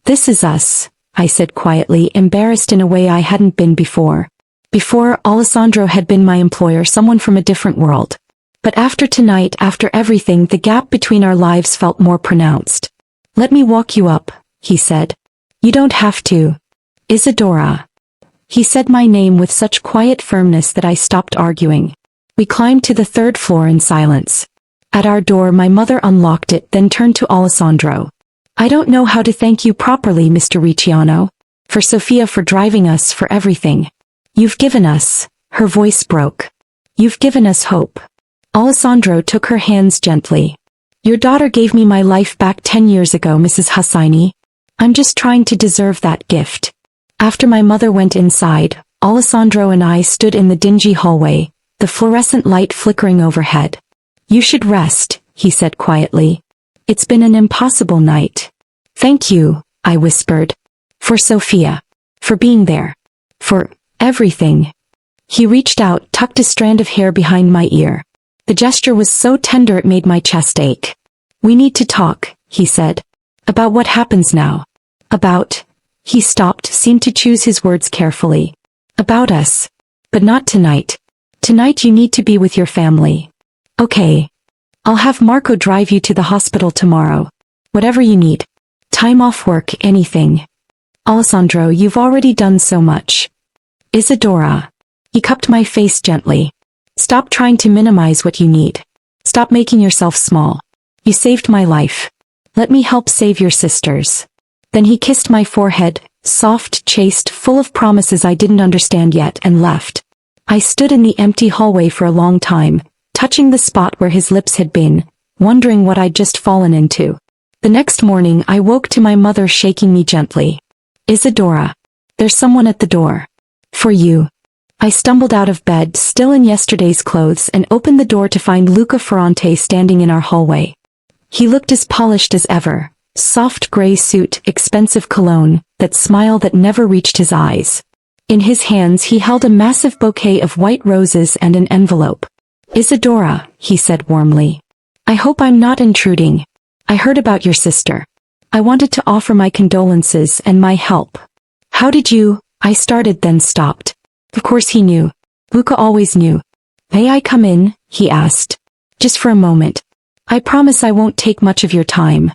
This is us, I said quietly, embarrassed in a way I hadn't been before. Before, Alessandro had been my employer, someone from a different world. But after tonight, after everything, the gap between our lives felt more pronounced. Let me walk you up, he said. You don't have to. Isadora. He said my name with such quiet firmness that I stopped arguing. We climbed to the third floor in silence. At our door, my mother unlocked it, then turned to Alessandro. I don't know how to thank you properly, Mr. Ricciano. For Sophia, for driving us, for everything. You've given us, her voice broke. You've given us hope. Alessandro took her hands gently. Your daughter gave me my life back 10 years ago, Mrs. Hussaini. I'm just trying to deserve that gift. After my mother went inside, Alessandro and I stood in the dingy hallway, the fluorescent light flickering overhead. You should rest, he said quietly. It's been an impossible night. Thank you, I whispered. For Sophia. For being there. For everything. He reached out, tucked a strand of hair behind my ear. The gesture was so tender it made my chest ache. We need to talk, he said. About what happens now. About... He stopped, seemed to choose his words carefully. About us. But not tonight. Tonight you need to be with your family. Okay. I'll have Marco drive you to the hospital tomorrow. Whatever you need. Time off work, anything. Alessandro, you've already done so much. Isadora. He cupped my face gently. Stop trying to minimize what you need. Stop making yourself small. You saved my life. Let me help save your sister's. Then he kissed my forehead, soft, chaste, full of promises I didn't understand yet, and left. I stood in the empty hallway for a long time, touching the spot where his lips had been, wondering what I'd just fallen into. The next morning I woke to my mother shaking me gently. Isadora. There's someone at the door. For you. I stumbled out of bed, still in yesterday's clothes, and opened the door to find Luca Ferrante standing in our hallway. He looked as polished as ever. Soft gray suit, expensive cologne, that smile that never reached his eyes. In his hands he held a massive bouquet of white roses and an envelope. Isadora, he said warmly. I hope I'm not intruding. I heard about your sister. I wanted to offer my condolences and my help. How did you? I started, then stopped. Of course he knew. Luca always knew. May I come in? He asked. Just for a moment. I promise I won't take much of your time.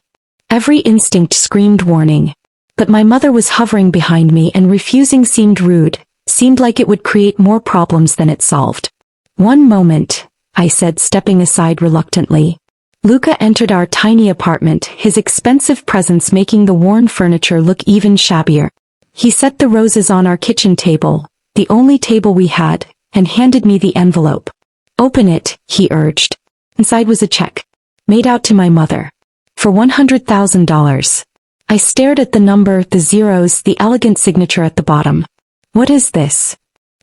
Every instinct screamed warning. But my mother was hovering behind me and refusing seemed rude, seemed like it would create more problems than it solved. "One moment," I said, stepping aside reluctantly. Luca entered our tiny apartment, his expensive presence making the worn furniture look even shabbier. He set the roses on our kitchen table, the only table we had, and handed me the envelope. "Open it," he urged. Inside was a check, made out to my mother, for $100,000. I stared at the number, the zeros, the elegant signature at the bottom. "What is this?"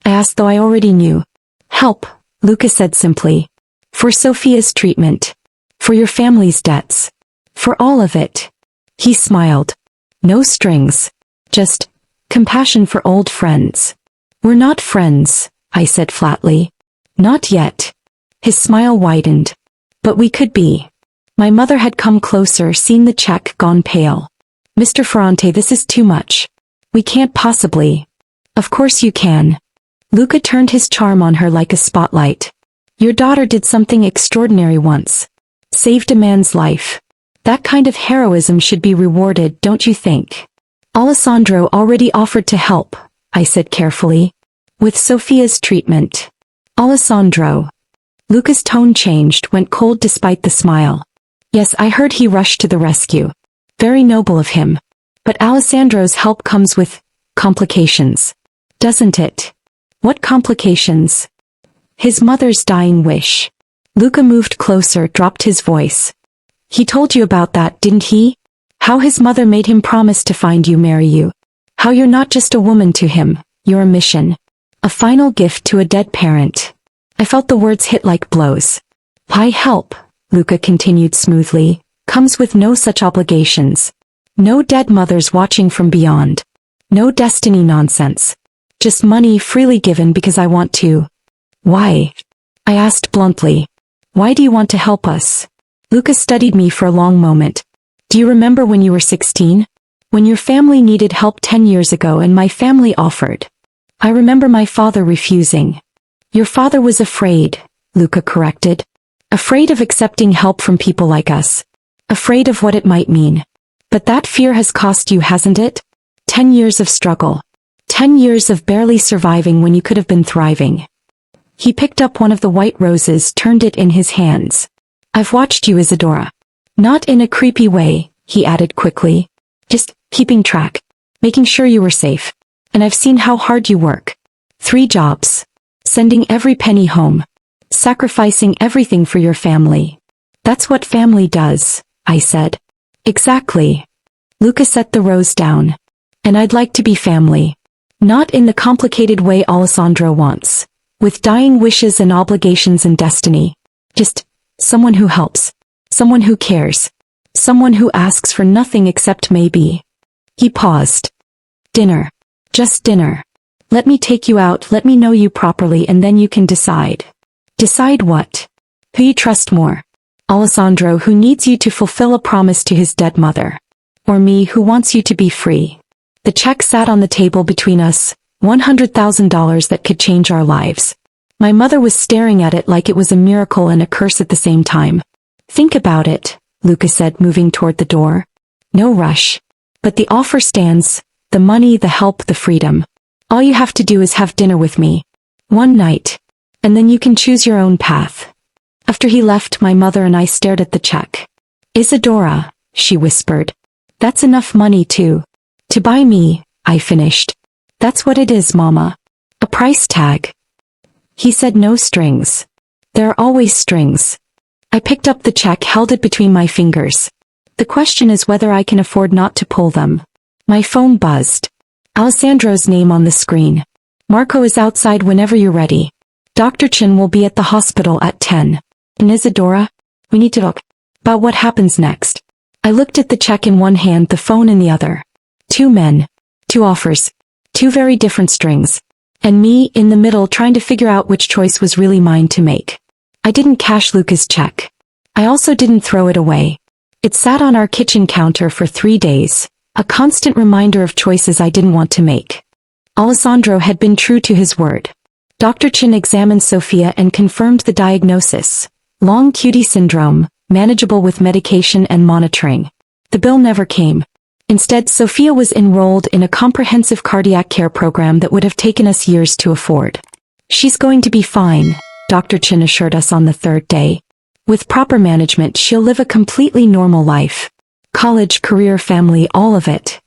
I asked, though I already knew. "Help," Luca said simply. "For Sophia's treatment. For your family's debts. For all of it." He smiled. "No strings. Just compassion for old friends." "We're not friends," I said flatly. "Not yet." His smile widened. "But we could be." My mother had come closer, seen the check, gone pale. "Mr. Ferrante, this is too much. We can't possibly." "Of course you can." Luca turned his charm on her like a spotlight. "Your daughter did something extraordinary once. Saved a man's life. That kind of heroism should be rewarded, don't you think?" "Alessandro already offered to help," I said carefully. "With Sophia's treatment." "Alessandro." Luca's tone changed, went cold despite the smile. "Yes, I heard he rushed to the rescue. Very noble of him. But Alessandro's help comes with complications. Doesn't it?" "What complications?" "His mother's dying wish." Luca moved closer, dropped his voice. "He told you about that, didn't he? How his mother made him promise to find you, marry you. How you're not just a woman to him, you're a mission. A final gift to a dead parent." I felt the words hit like blows. "My help," Luca continued smoothly, "comes with no such obligations. No dead mothers watching from beyond. No destiny nonsense. Just money freely given because I want to." "Why?" I asked bluntly. "Why do you want to help us?" Luca studied me for a long moment. "Do you remember when you were 16? When your family needed help 10 years ago and my family offered? I remember my father refusing." "Your father was afraid," Luca corrected. "Afraid of accepting help from people like us. Afraid of what it might mean. But that fear has cost you, hasn't it? 10 years of struggle. 10 years of barely surviving when you could have been thriving." He picked up one of the white roses, turned it in his hands. "I've watched you, Isadora. Not in a creepy way," he added quickly. "Just keeping track. Making sure you were safe. And I've seen how hard you work. 3 jobs. Sending every penny home. Sacrificing everything for your family. That's what family does," I said. "Exactly." Luca set the rose down. "And I'd like to be family. Not in the complicated way Alessandro wants. With dying wishes and obligations and destiny. Just someone who helps. Someone who cares. Someone who asks for nothing except maybe." He paused. "Dinner. Just dinner. Let me take you out, let me know you properly, and then you can decide." "Decide what?" "Who you trust more. Alessandro, who needs you to fulfill a promise to his dead mother. Or me, who wants you to be free." The check sat on the table between us, $100,000 that could change our lives. My mother was staring at it like it was a miracle and a curse at the same time. "Think about it," Luca said, moving toward the door. "No rush. But the offer stands, the money, the help, the freedom. All you have to do is have dinner with me. One night. And then you can choose your own path." After he left, my mother and I stared at the check. "Isadora," she whispered. "That's enough money to buy me," I finished. "That's what it is, Mama. A price tag." He said, "No strings." "There are always strings." I picked up the check, held it between my fingers. "The question is whether I can afford not to pull them." My phone buzzed. Alessandro's name on the screen. "Marco is outside whenever you're ready. Dr. Chin will be at the hospital at 10. And Isadora, we need to talk about what happens next." I looked at the check in one hand, the phone in the other. 2 men. 2 offers. 2 very different strings. And me, in the middle, trying to figure out which choice was really mine to make. I didn't cash Luca's check. I also didn't throw it away. It sat on our kitchen counter for 3 days, a constant reminder of choices I didn't want to make. Alessandro had been true to his word. Dr. Chin examined Sophia and confirmed the diagnosis. Long QT syndrome, manageable with medication and monitoring. The bill never came. Instead, Sophia was enrolled in a comprehensive cardiac care program that would have taken us years to afford. She's going to be fine, Dr. Chin assured us on the third day. With proper management, she'll live a completely normal life. College, career, family, all of it.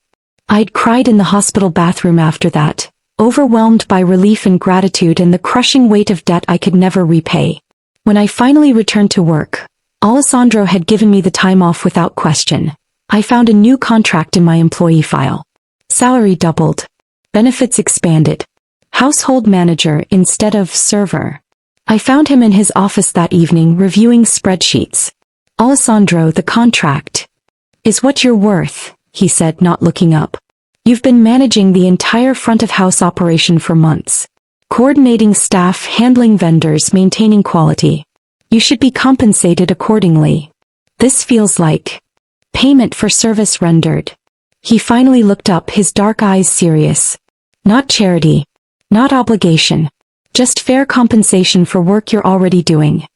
I'd cried in the hospital bathroom after that, overwhelmed by relief and gratitude and the crushing weight of debt I could never repay. When I finally returned to work, Alessandro had given me the time off without question. I found a new contract in my employee file. Salary doubled. Benefits expanded. Household manager instead of server. I found him in his office that evening reviewing spreadsheets. Alessandro, the contract is what you're worth, he said, not looking up. You've been managing the entire front-of-house operation for months. Coordinating staff, handling vendors, maintaining quality. You should be compensated accordingly. This feels like payment for service rendered. He finally looked up, his dark eyes serious. Not charity. Not obligation. Just fair compensation for work you're already doing.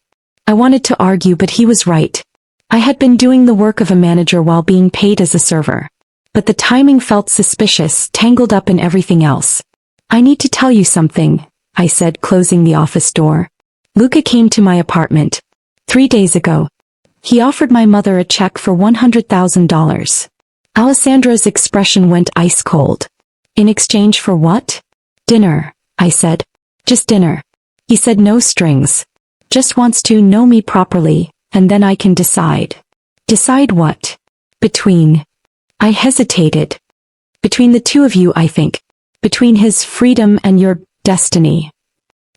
I wanted to argue, but he was right. I had been doing the work of a manager while being paid as a server. But the timing felt suspicious, tangled up in everything else. I need to tell you something, I said, closing the office door. Luca came to my apartment 3 days ago. He offered my mother a check for $100,000. Alessandro's expression went ice cold. In exchange for what? Dinner, I said. Just dinner. He said no strings. Just wants to know me properly, and then I can decide. Decide what? Between. I hesitated. Between the two of you, I think. Between his freedom and your destiny.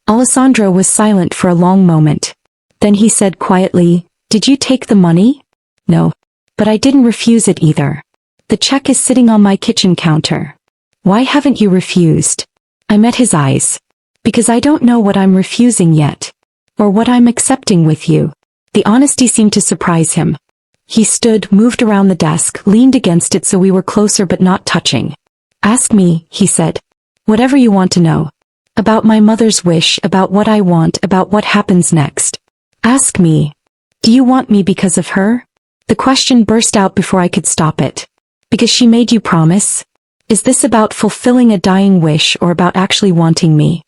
Alessandro was silent for a long moment. Then he said quietly, Did you take the money? No. But I didn't refuse it either. The check is sitting on my kitchen counter. Why haven't you refused? I met his eyes. Because I don't know what I'm refusing yet. Or what I'm accepting with you. The honesty seemed to surprise him. He stood, moved around the desk, leaned against it so we were closer but not touching. Ask me, he said. Whatever you want to know. About my mother's wish, about what I want, about what happens next. Ask me. Do you want me because of her? The question burst out before I could stop it. Because she made you promise? Is this about fulfilling a dying wish or about actually wanting me?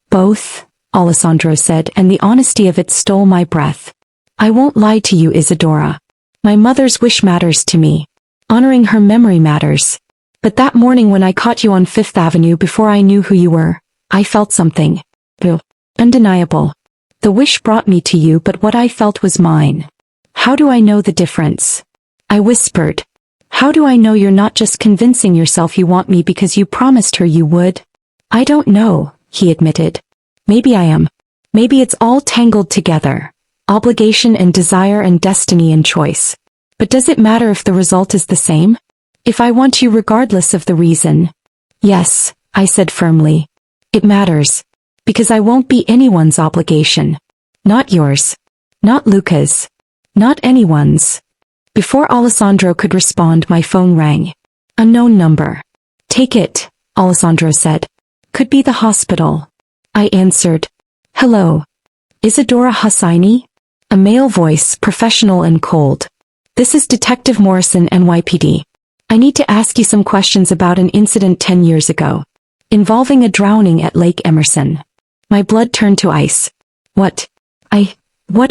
Both, Alessandro said, and the honesty of it stole my breath. I won't lie to you, Isadora. My mother's wish matters to me. Honoring her memory matters. But that morning when I caught you on Fifth Avenue before I knew who you were, I felt something. Undeniable. The wish brought me to you, but what I felt was mine. How do I know the difference? I whispered. How do I know you're not just convincing yourself you want me because you promised her you would? I don't know, he admitted. Maybe I am. Maybe it's all tangled together. Obligation and desire and destiny and choice. But does it matter if the result is the same? If I want you regardless of the reason? Yes, I said firmly. It matters. Because I won't be anyone's obligation. Not yours. Not Luca's. Not anyone's. Before Alessandro could respond, my phone rang. Unknown number. Take it, Alessandro said. Could be the hospital. I answered. Hello. Isadora Hosseini? A male voice, professional and cold. This is Detective Morrison, NYPD. I need to ask you some questions about an incident 10 years ago. Involving a drowning at Lake Emerson. My blood turned to ice. What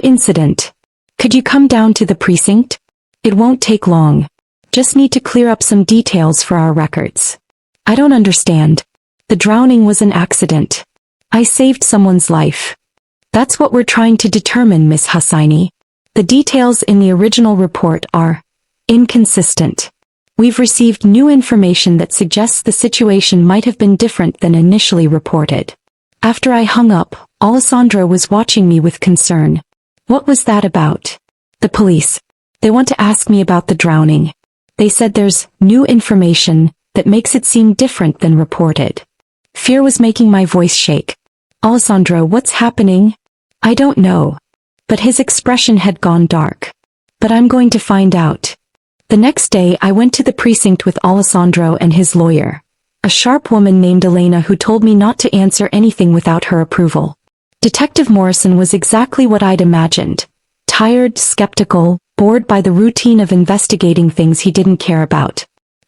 incident? Could you come down to the precinct? It won't take long. Just need to clear up some details for our records. I don't understand. The drowning was an accident. I saved someone's life. That's what we're trying to determine, Miss Hosseini. The details in the original report are inconsistent. We've received new information that suggests the situation might have been different than initially reported. After I hung up, Alessandro was watching me with concern. What was that about? The police. They want to ask me about the drowning. They said there's new information that makes it seem different than reported. Fear was making my voice shake. Alessandro, what's happening? I don't know. But his expression had gone dark. But I'm going to find out. The next day I went to the precinct with Alessandro and his lawyer. A sharp woman named Elena who told me not to answer anything without her approval. Detective Morrison was exactly what I'd imagined. Tired, skeptical, bored by the routine of investigating things he didn't care about.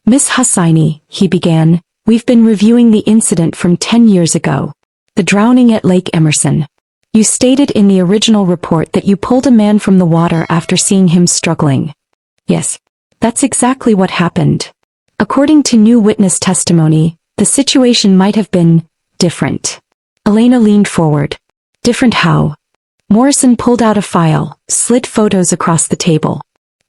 Miss Hussaini, he began, we've been reviewing the incident from 10 years ago. The drowning at Lake Emerson. You stated in the original report that you pulled a man from the water after seeing him struggling. Yes. That's exactly what happened. According to new witness testimony, the situation might have been different. Elena leaned forward. Different how? Morrison pulled out a file, slid photos across the table.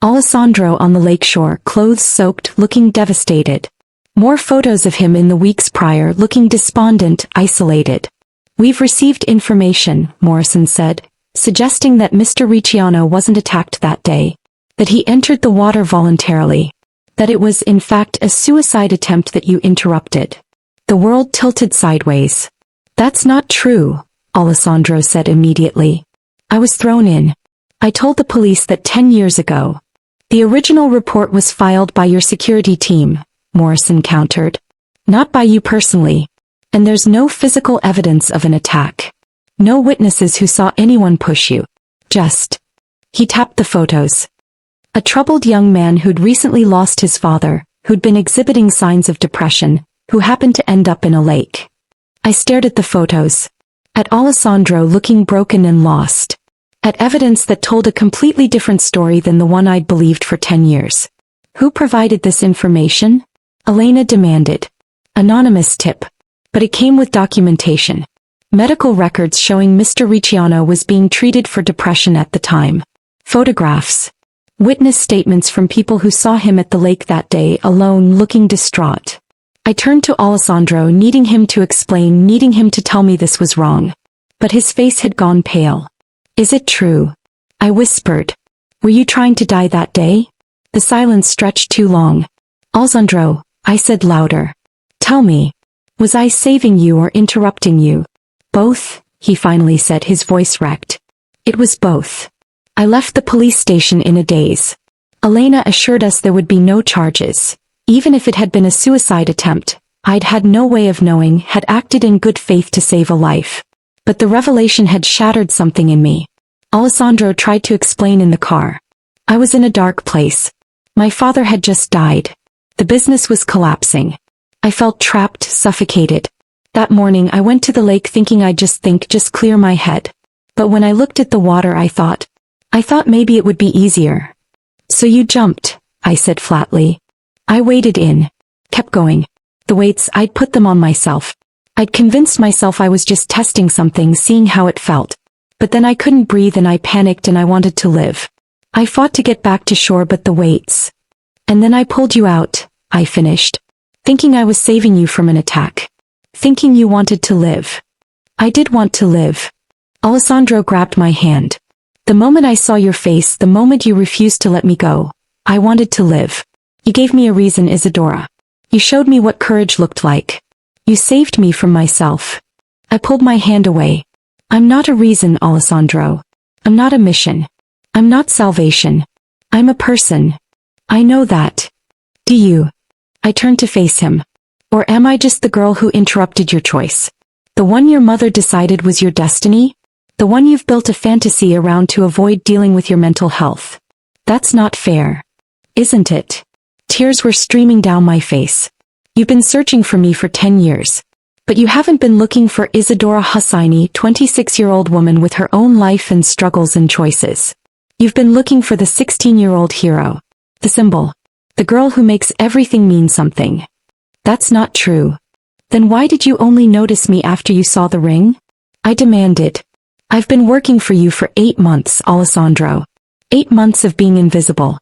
Alessandro on the lakeshore, clothes soaked, looking devastated. More photos of him in the weeks prior, looking despondent, isolated. We've received information, Morrison said, suggesting that Mr. Ricciano wasn't attacked that day. That he entered the water voluntarily. That it was in fact a suicide attempt that you interrupted. The world tilted sideways. That's not true, Alessandro said immediately. I was thrown in. I told the police that 10 years ago. The original report was filed by your security team, Morrison countered. Not by you personally. And there's no physical evidence of an attack. No witnesses who saw anyone push you. Just. He tapped the photos. A troubled young man who'd recently lost his father, who'd been exhibiting signs of depression, who happened to end up in a lake. I stared at the photos. At Alessandro looking broken and lost. At evidence that told a completely different story than the one I'd believed for 10 years. Who provided this information? Elena demanded. Anonymous tip. But it came with documentation. Medical records showing Mr. Ricciano was being treated for depression at the time. Photographs. Witness statements from people who saw him at the lake that day alone, looking distraught. I turned to Alessandro, needing him to explain, needing him to tell me this was wrong. But his face had gone pale. Is it true? I whispered. Were you trying to die that day? The silence stretched too long. Alessandro, I said louder. Tell me. Was I saving you or interrupting you? Both, he finally said, his voice wrecked. It was both. I left the police station in a daze. Elena assured us there would be no charges. Even if it had been a suicide attempt, I'd had no way of knowing, had acted in good faith to save a life. But the revelation had shattered something in me. Alessandro tried to explain in the car. I was in a dark place. My father had just died. The business was collapsing. I felt trapped, suffocated. That morning I went to the lake thinking I'd just clear my head. But when I looked at the water I thought maybe it would be easier. So you jumped, I said flatly. I waded in. Kept going. The weights, I'd put them on myself. I'd convinced myself I was just testing something, seeing how it felt. But then I couldn't breathe and I panicked and I wanted to live. I fought to get back to shore but the weights. And then I pulled you out, I finished. Thinking I was saving you from an attack. Thinking you wanted to live. I did want to live. Alessandro grabbed my hand. The moment I saw your face, the moment you refused to let me go, I wanted to live. You gave me a reason, Isadora. You showed me what courage looked like. You saved me from myself. I pulled my hand away. I'm not a reason, Alessandro. I'm not a mission. I'm not salvation. I'm a person. I know that. Do you? I turned to face him. Or am I just the girl who interrupted your choice? The one your mother decided was your destiny? The one you've built a fantasy around to avoid dealing with your mental health? That's not fair. Isn't it? Tears were streaming down my face. You've been searching for me for 10 years. But you haven't been looking for Isadora Hussaini, 26-year-old woman with her own life and struggles and choices. You've been looking for the 16-year-old hero. The symbol. The girl who makes everything mean something. That's not true. Then why did you only notice me after you saw the ring? I demanded. I've been working for you for 8 months, Alessandro. 8 months of being invisible.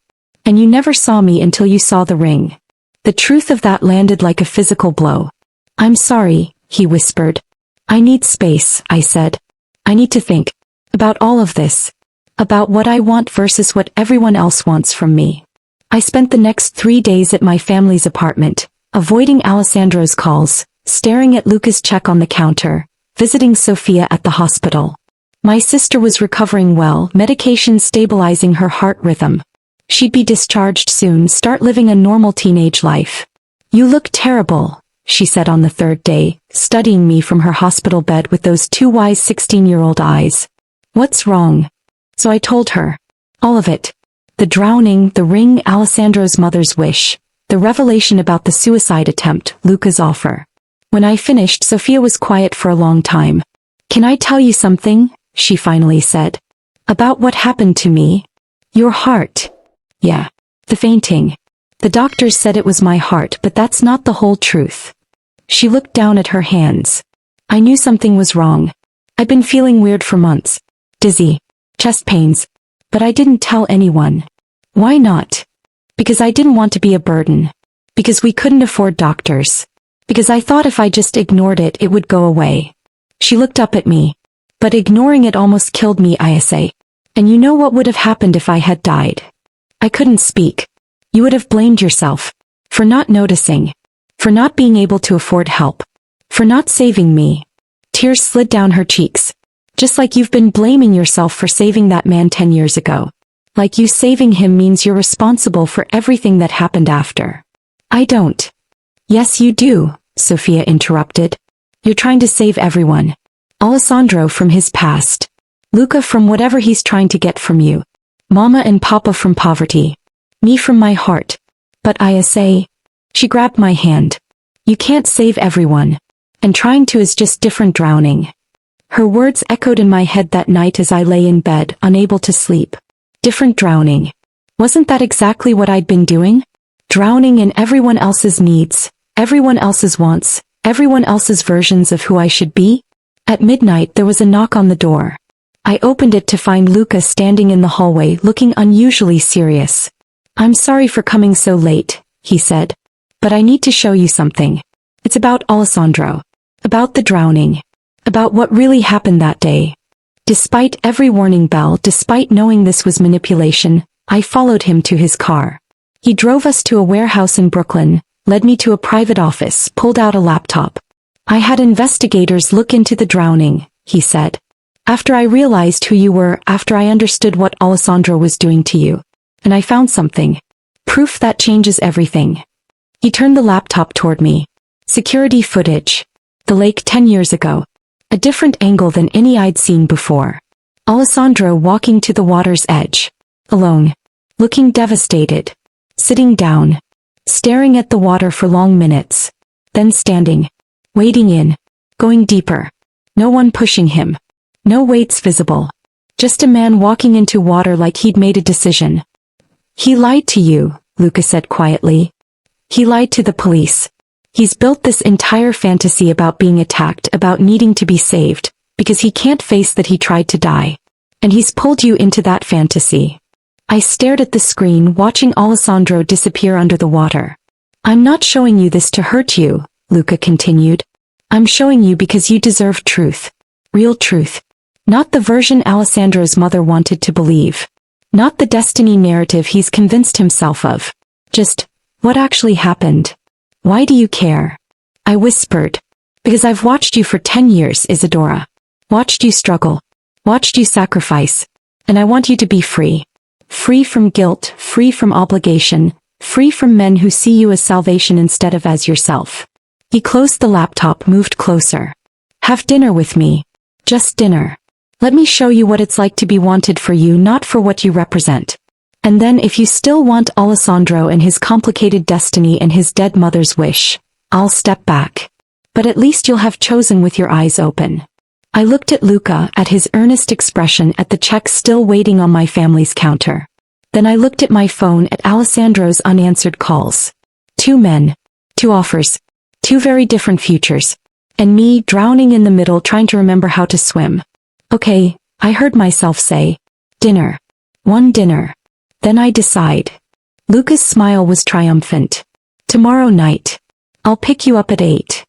And you never saw me until you saw the ring. The truth of that landed like a physical blow. I'm sorry, he whispered. I need space, I said. I need to think. About all of this. About what I want versus what everyone else wants from me. I spent the next 3 days at my family's apartment, avoiding Alessandro's calls, staring at Luca's check on the counter, visiting Sofia at the hospital. My sister was recovering well, medication stabilizing her heart rhythm. She'd be discharged soon, start living a normal teenage life. You look terrible, she said on the 3rd day, studying me from her hospital bed with those 2 wise 16-year-old eyes. What's wrong? So I told her. All of it. The The drowning, the ring, Alessandro's mother's wish, the revelation about the suicide attempt, Luca's offer. When I finished, Sophia was quiet for a long time. "Can I tell you something?" she finally said. "About what happened to me? Your heart." "Yeah. The fainting. The doctors said it was my heart, but that's not the whole truth." She looked down at her hands. "I knew something was wrong. I'd been feeling weird for months. Dizzy. Chest pains. But I didn't tell anyone." "Why not?" "Because I didn't want to be a burden. Because we couldn't afford doctors. Because I thought if I just ignored it, it would go away." She looked up at me. "But ignoring it almost killed me, I say. And you know what would have happened if I had died?" I couldn't speak. "You would have blamed yourself. For not noticing. For not being able to afford help. For not saving me." Tears slid down her cheeks. "Just like you've been blaming yourself for saving that man 10 years ago. Like you saving him means you're responsible for everything that happened after." "I don't." "Yes you do," Sophia interrupted. "You're trying to save everyone. Alessandro from his past. Luca from whatever he's trying to get from you. Mama and Papa from poverty. Me from my heart. But I say..." She grabbed my hand. "You can't save everyone. And trying to is just different drowning." Her words echoed in my head that night as I lay in bed, unable to sleep. Different drowning. Wasn't that exactly what I'd been doing? Drowning in everyone else's needs, everyone else's wants, everyone else's versions of who I should be? At midnight there was a knock on the door. I opened it to find Luca standing in the hallway looking unusually serious. "I'm sorry for coming so late," he said. "But I need to show you something. It's about Alessandro. About the drowning. About what really happened that day." Despite every warning bell, despite knowing this was manipulation, I followed him to his car. He drove us to a warehouse in Brooklyn, led me to a private office, pulled out a laptop. "I had investigators look into the drowning," he said. "After I realized who you were, after I understood what Alessandro was doing to you. And I found something. Proof that changes everything." He turned the laptop toward me. Security footage. The lake 10 years ago. A different angle than any I'd seen before. Alessandro walking to the water's edge. Alone. Looking devastated. Sitting down. Staring at the water for long minutes. Then standing. Wading in. Going deeper. No one pushing him. No weights visible. Just a man walking into water like he'd made a decision. "He lied to you," Luca said quietly. "He lied to the police. He's built this entire fantasy about being attacked, about needing to be saved, because he can't face that he tried to die. And he's pulled you into that fantasy." I stared at the screen, watching Alessandro disappear under the water. "I'm not showing you this to hurt you," Luca continued. "I'm showing you because you deserve truth. Real truth. Not the version Alessandro's mother wanted to believe. Not the destiny narrative he's convinced himself of. Just, what actually happened. Why do you care?" I whispered. "Because I've watched you for 10 years, Isadora. Watched you struggle. Watched you sacrifice. And I want you to be free. Free from guilt, free from obligation, free from men who see you as salvation instead of as yourself." He closed the laptop, moved closer. "Have dinner with me. Just dinner. Let me show you what it's like to be wanted for you, not for what you represent. And then if you still want Alessandro and his complicated destiny and his dead mother's wish, I'll step back. But at least you'll have chosen with your eyes open." I looked at Luca, at his earnest expression, at the check still waiting on my family's counter. Then I looked at my phone, at Alessandro's unanswered calls. 2 men. 2 offers. 2 very different futures. And me, drowning in the middle, trying to remember how to swim. "Okay," I heard myself say. "Dinner. One dinner. Then I decide." Luca's smile was triumphant. "Tomorrow night. I'll pick you up at 8.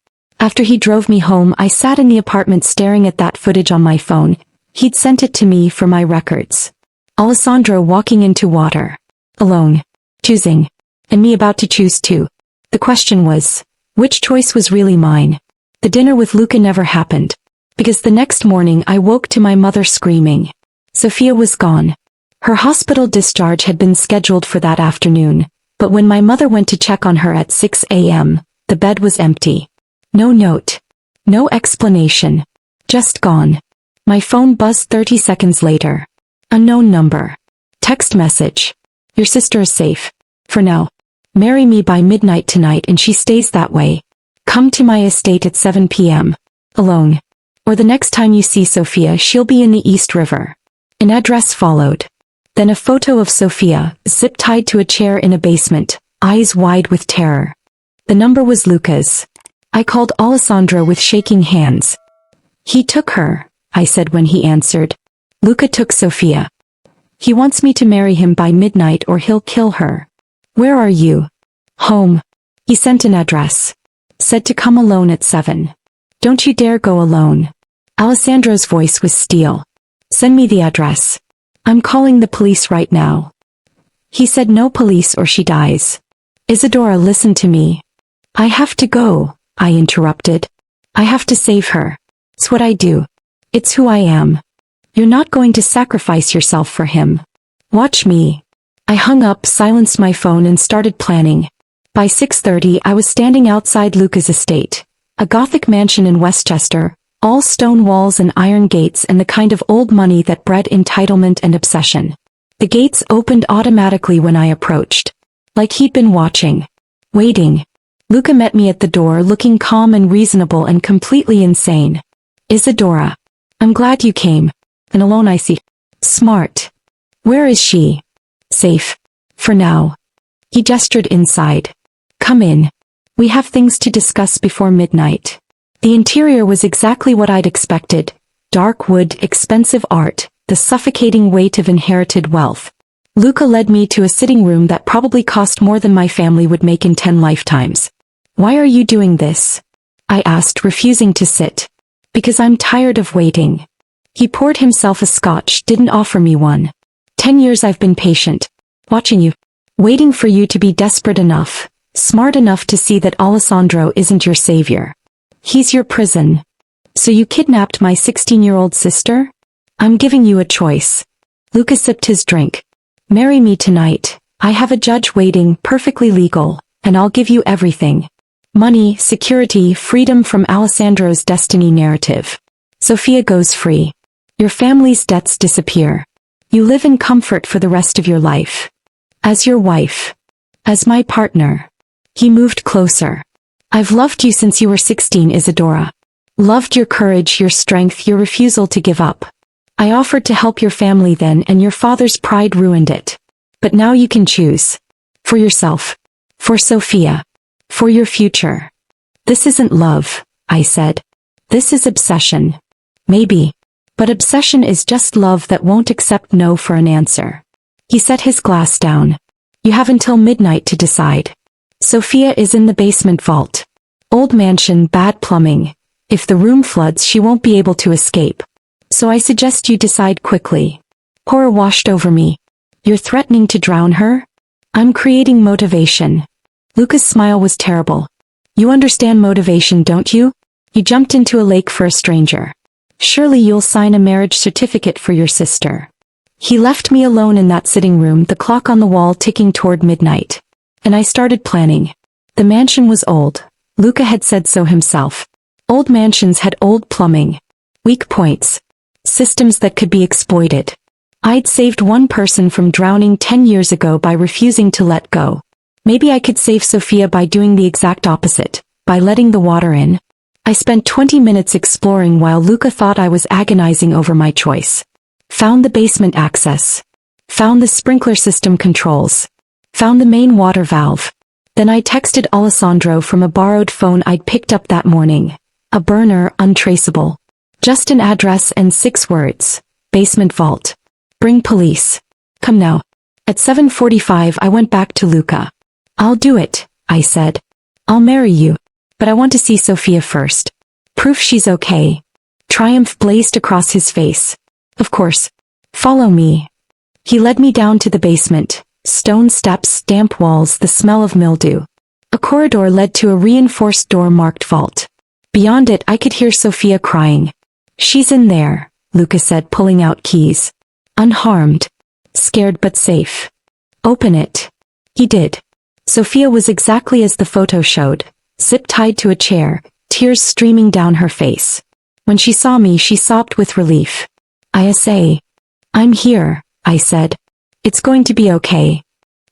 After he drove me home, I sat in the apartment staring at that footage on my phone. He'd sent it to me for my records. Alessandro walking into water. Alone. Choosing. And me about to choose too. The question was, which choice was really mine? The dinner with Luca never happened. Because the next morning I woke to my mother screaming. Sophia was gone. Her hospital discharge had been scheduled for that afternoon, but when my mother went to check on her at 6 a.m., the bed was empty. No note. No explanation. Just gone. My phone buzzed 30 seconds later. Unknown number. Text message. Your sister is safe. For now. Marry me by midnight tonight and she stays that way. Come to my estate at 7 p.m. Alone. Or the next time you see Sophia she'll be in the East River. An address followed. Then a photo of Sophia, zip-tied to a chair in a basement, eyes wide with terror. The number was Luca's. I called Alessandro with shaking hands. He took her, I said when he answered. Luca took Sophia. He wants me to marry him by midnight or he'll kill her. Where are you? Home. He sent an address. Said to come alone at 7. Don't you dare go alone. Alessandro's voice was steel. Send me the address. I'm calling the police right now. He said no police or she dies. Isadora, listen to me. I have to go, I interrupted. I have to save her. It's what I do. It's who I am. You're not going to sacrifice yourself for him. Watch me. I hung up, silenced my phone and started planning. By 6:30 I was standing outside Luca's estate. A Gothic mansion in Westchester, all stone walls and iron gates and the kind of old money that bred entitlement and obsession. The gates opened automatically when I approached. Like he'd been watching. Waiting. Luca met me at the door looking calm and reasonable and completely insane. Isadora. I'm glad you came. And alone I see. Smart. Where is she? Safe. For now. He gestured inside. Come in. We have things to discuss before midnight. The interior was exactly what I'd expected. Dark wood, expensive art, the suffocating weight of inherited wealth. Luca led me to a sitting room that probably cost more than my family would make in 10 lifetimes. Why are you doing this? I asked, refusing to sit. Because I'm tired of waiting. He poured himself a scotch, didn't offer me one. 10 years I've been patient. Watching you. Waiting for you to be desperate enough. Smart enough to see that Alessandro isn't your savior. He's your prison. So you kidnapped my 16-year-old sister? I'm giving you a choice. Luca sipped his drink. Marry me tonight. I have a judge waiting, perfectly legal, and I'll give you everything. Money, security, freedom from Alessandro's destiny narrative. Sophia goes free. Your family's debts disappear. You live in comfort for the rest of your life. As your wife. As my partner. He moved closer. I've loved you since you were 16, Isadora. Loved your courage, your strength, your refusal to give up. I offered to help your family then and your father's pride ruined it. But now you can choose. For yourself. For Sophia. For your future. This isn't love, I said. This is obsession. Maybe. But obsession is just love that won't accept no for an answer. He set his glass down. You have until midnight to decide. Sophia is in the basement vault. Old mansion, bad plumbing. If the room floods she won't be able to escape. So I suggest you decide quickly. Horror washed over me. You're threatening to drown her? I'm creating motivation. Luca's smile was terrible. You understand motivation, don't you? You jumped into a lake for a stranger. Surely you'll sign a marriage certificate for your sister. He left me alone in that sitting room, the clock on the wall ticking toward midnight. And I started planning. The mansion was old. Luca had said so himself. Old mansions had old plumbing. Weak points. Systems that could be exploited. I'd saved one person from drowning 10 years ago by refusing to let go. Maybe I could save Sophia by doing the exact opposite, by letting the water in. I spent 20 minutes exploring while Luca thought I was agonizing over my choice. Found the basement access. Found the sprinkler system controls. Found the main water valve. Then I texted Alessandro from a borrowed phone I'd picked up that morning. A burner, untraceable. Just an address and 6 words. Basement vault. Bring police. Come now. At 7:45 I went back to Luca. I'll do it, I said. I'll marry you. But I want to see Sophia first. Proof she's okay. Triumph blazed across his face. Of course. Follow me. He led me down to the basement. Stone steps, damp walls, the smell of mildew. A corridor led to a reinforced door marked vault. Beyond it I could hear Sophia crying. She's in there, Luca said, pulling out keys. Unharmed. Scared but safe. Open it. He did. Sophia was exactly as the photo showed. Zip-tied to a chair, tears streaming down her face. When she saw me she sobbed with relief. I'm here, I said. It's going to be okay.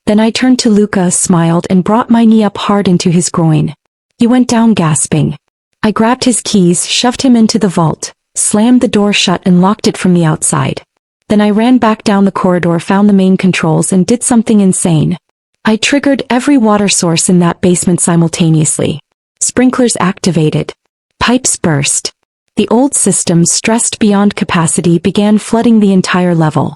Then I turned to Luca, smiled, and brought my knee up hard into his groin. He went down gasping. I grabbed his keys, shoved him into the vault, slammed the door shut and locked it from the outside. Then I ran back down the corridor, found the main controls, and did something insane. I triggered every water source in that basement simultaneously. Sprinklers activated. Pipes burst. The old system, stressed beyond capacity, began flooding the entire level.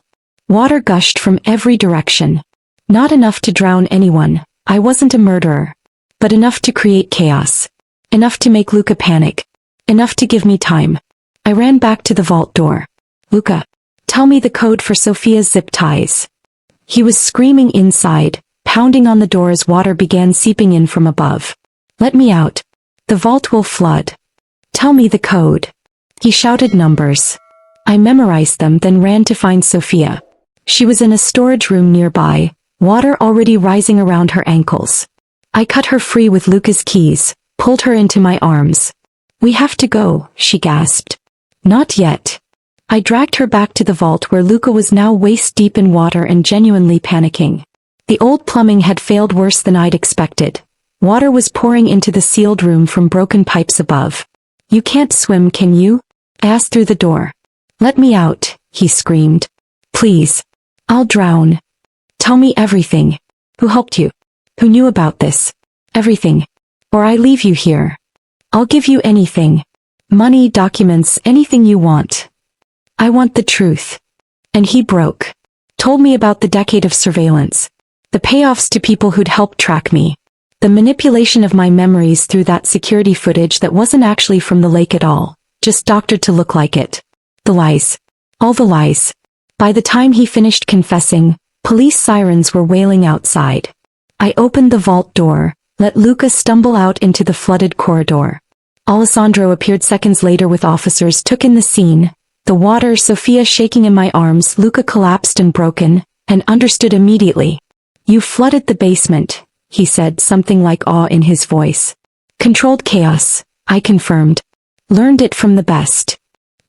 Water gushed from every direction. Not enough to drown anyone. I wasn't a murderer. But enough to create chaos. Enough to make Luca panic. Enough to give me time. I ran back to the vault door. Luca, tell me the code for Sophia's zip ties. He was screaming inside, pounding on the door as water began seeping in from above. Let me out. The vault will flood. Tell me the code. He shouted numbers. I memorized them, then ran to find Sophia. She was in a storage room nearby, water already rising around her ankles. I cut her free with Luca's keys, pulled her into my arms. We have to go, she gasped. Not yet. I dragged her back to the vault where Luca was now waist-deep in water and genuinely panicking. The old plumbing had failed worse than I'd expected. Water was pouring into the sealed room from broken pipes above. You can't swim, can you? I asked through the door. Let me out, he screamed. Please. I'll drown. Tell me everything. Who helped you? Who knew about this? Everything. Or I leave you here. I'll give you anything. Money, documents, anything you want. I want the truth. And he broke. Told me about the decade of surveillance. The payoffs to people who'd helped track me. The manipulation of my memories through that security footage that wasn't actually from the lake at all, just doctored to look like it. The lies. All the lies. By the time he finished confessing, police sirens were wailing outside. I opened the vault door, let Luca stumble out into the flooded corridor. Alessandro appeared seconds later with officers, took in the scene. The water, Sophia shaking in my arms, Luca collapsed and broken, and understood immediately. You flooded the basement, he said, something like awe in his voice. Controlled chaos, I confirmed. Learned it from the best.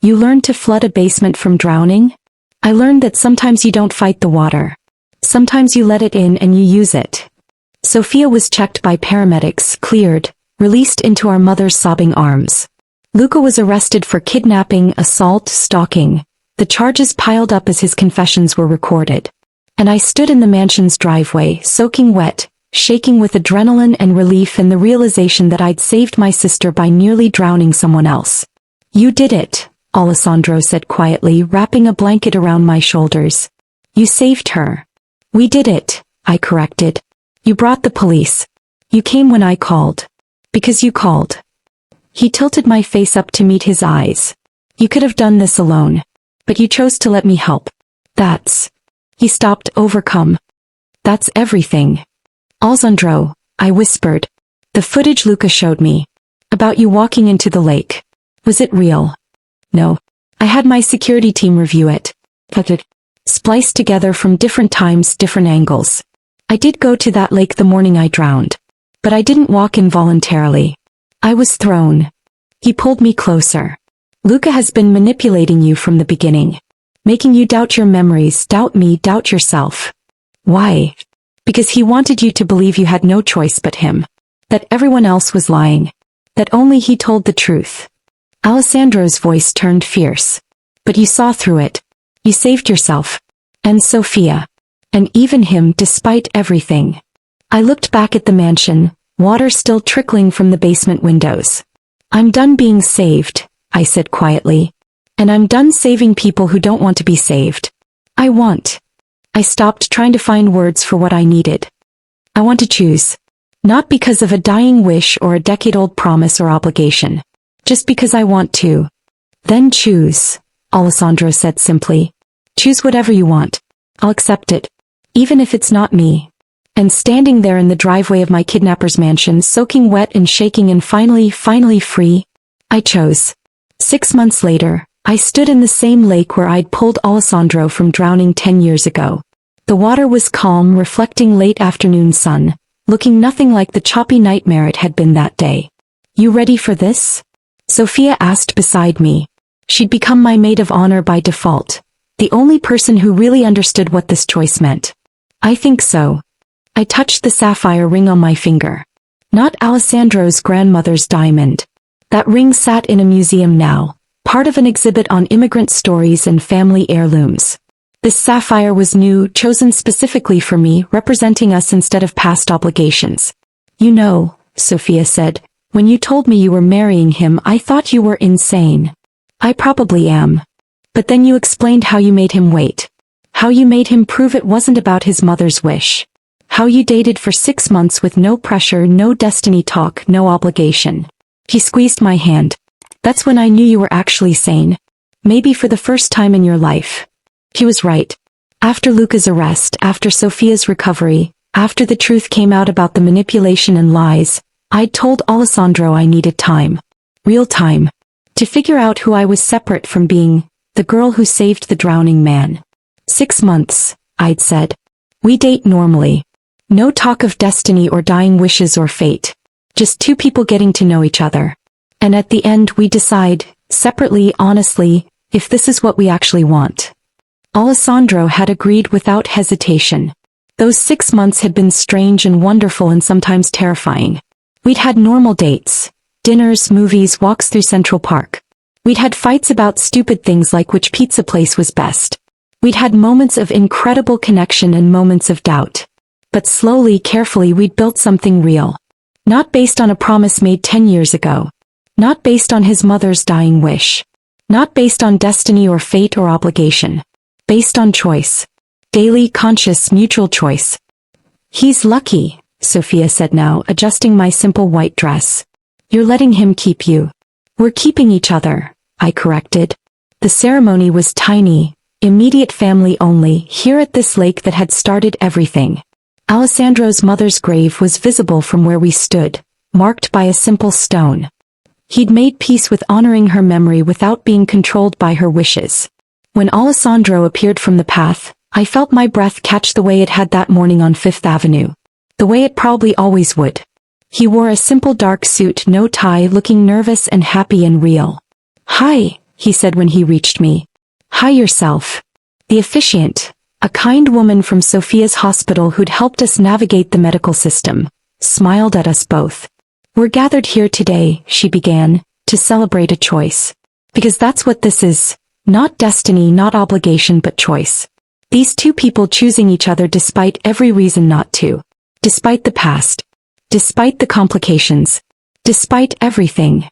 You learned to flood a basement from drowning? I learned that sometimes you don't fight the water. Sometimes you let it in and you use it. Sophia was checked by paramedics, cleared, released into our mother's sobbing arms. Luca was arrested for kidnapping, assault, stalking. The charges piled up as his confessions were recorded. And I stood in the mansion's driveway, soaking wet, shaking with adrenaline and relief and the realization that I'd saved my sister by nearly drowning someone else. You did it, Alessandro said quietly, wrapping a blanket around my shoulders. You saved her. We did it, I corrected. You brought the police. You came when I called. Because you called. He tilted my face up to meet his eyes. You could have done this alone. But you chose to let me help. That's... He stopped, overcome. That's everything. Alessandro, I whispered. The footage Luca showed me. About you walking into the lake. Was it real? No. I had my security team review it. But it spliced together from different times, different angles. I did go to that lake the morning I drowned. But I didn't walk involuntarily. I was thrown. He pulled me closer. Luca has been manipulating you from the beginning. Making you doubt your memories, doubt me, doubt yourself. Why? Because he wanted you to believe you had no choice but him. That everyone else was lying. That only he told the truth. Alessandro's voice turned fierce. But you saw through it. You saved yourself. And Sophia. And even him, despite everything. I looked back at the mansion, water still trickling from the basement windows. I'm done being saved, I said quietly. And I'm done saving people who don't want to be saved. I want. I stopped trying to find words for what I needed. I want to choose. Not because of a dying wish or a decade-old promise or obligation. Just because I want to. Then choose, Alessandro said simply. Choose whatever you want. I'll accept it. Even if it's not me. And standing there in the driveway of my kidnapper's mansion, soaking wet and shaking and finally free, I chose. 6 months later, I stood in the same lake where I'd pulled Alessandro from drowning 10 years ago. The water was calm, reflecting late afternoon sun, looking nothing like the choppy nightmare it had been that day. You ready for this? Sophia asked beside me. She'd become my maid of honor by default. The only person who really understood what this choice meant. I think so. I touched the sapphire ring on my finger. Not Alessandro's grandmother's diamond. That ring sat in a museum now, part of an exhibit on immigrant stories and family heirlooms. This sapphire was new, chosen specifically for me, representing us instead of past obligations. You know, Sophia said, when you told me you were marrying him, I thought you were insane. I probably am. But then you explained how you made him wait. How you made him prove it wasn't about his mother's wish. How you dated for 6 months with no pressure, no destiny talk, no obligation. He squeezed my hand. That's when I knew you were actually sane. Maybe for the first time in your life. He was right. After Luca's arrest, after Sophia's recovery, after the truth came out about the manipulation and lies, I'd told Alessandro I needed time. Real time. To figure out who I was separate from being the girl who saved the drowning man. 6 months, I'd said. We date normally. No talk of destiny or dying wishes or fate. Just two people getting to know each other. And at the end we decide, separately, honestly, if this is what we actually want. Alessandro had agreed without hesitation. Those 6 months had been strange and wonderful and sometimes terrifying. We'd had normal dates. Dinners, movies, walks through Central Park. We'd had fights about stupid things like which pizza place was best. We'd had moments of incredible connection and moments of doubt. But slowly, carefully we'd built something real. Not based on a promise made 10 years ago. Not based on his mother's dying wish. Not based on destiny or fate or obligation. Based on choice. Daily, conscious, mutual choice. He's lucky, Sophia said now, adjusting my simple white dress. You're letting him keep you. We're keeping each other, I corrected. The ceremony was tiny, immediate family only, here at this lake that had started everything. Alessandro's mother's grave was visible from where we stood, marked by a simple stone. He'd made peace with honoring her memory without being controlled by her wishes. When Alessandro appeared from the path, I felt my breath catch the way it had that morning on Fifth Avenue. The way it probably always would. He wore a simple dark suit, no tie, looking nervous and happy and real. Hi, he said when he reached me. Hi yourself. The officiant, a kind woman from Sophia's hospital who'd helped us navigate the medical system, smiled at us both. We're gathered here today, she began, to celebrate a choice. Because that's what this is. Not destiny, not obligation, but choice. These two people choosing each other despite every reason not to. Despite the past. Despite the complications. Despite everything.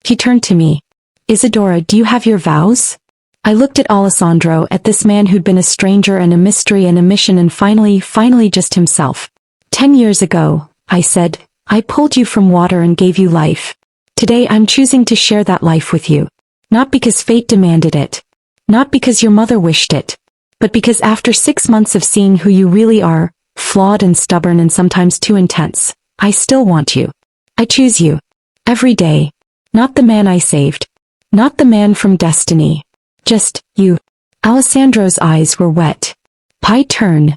He turned to me. Isadora, do you have your vows? I looked at Alessandro, at this man who'd been a stranger and a mystery and a mission and finally just himself. 10 years ago, I said, I pulled you from water and gave you life. Today I'm choosing to share that life with you. Not because fate demanded it. Not because your mother wished it. But because after 6 months of seeing who you really are, flawed and stubborn and sometimes too intense, I still want you. I choose you. Every day. Not the man I saved. Not the man from destiny. Just, you. Alessandro's eyes were wet. Pie turn.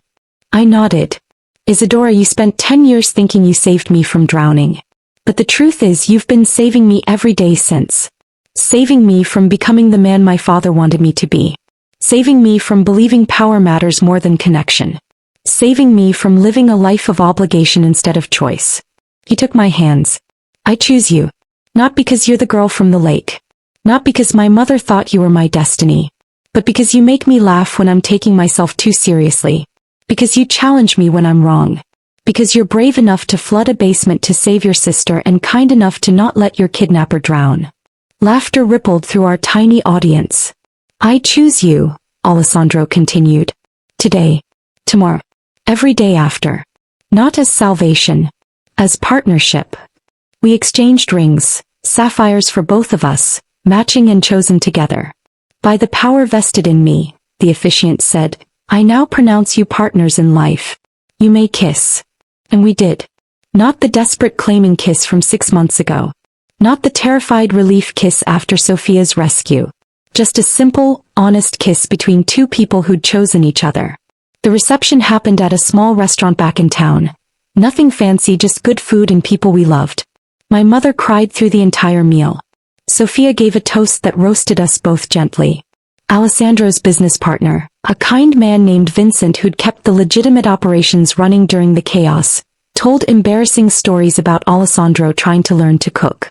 I nodded. Isadora, you spent 10 years thinking you saved me from drowning. But the truth is you've been saving me every day since. Saving me from becoming the man my father wanted me to be. Saving me from believing power matters more than connection. Saving me from living a life of obligation instead of choice. He took my hands. I choose you. Not because you're the girl from the lake. Not because my mother thought you were my destiny. But because you make me laugh when I'm taking myself too seriously. Because you challenge me when I'm wrong. Because you're brave enough to flood a basement to save your sister and kind enough to not let your kidnapper drown. Laughter rippled through our tiny audience. I choose you, Alessandro continued. Today. Tomorrow. Every day after. Not as salvation. As partnership. We exchanged rings, sapphires for both of us, matching and chosen together. By the power vested in me, the officiant said, I now pronounce you partners in life. You may kiss. And we did. Not the desperate claiming kiss from 6 months ago. Not the terrified relief kiss after Sophia's rescue. Just a simple, honest kiss between two people who'd chosen each other. The reception happened at a small restaurant back in town. Nothing fancy, just good food and people we loved. My mother cried through the entire meal. Sophia gave a toast that roasted us both gently. Alessandro's business partner, a kind man named Vincent who'd kept the legitimate operations running during the chaos, told embarrassing stories about Alessandro trying to learn to cook.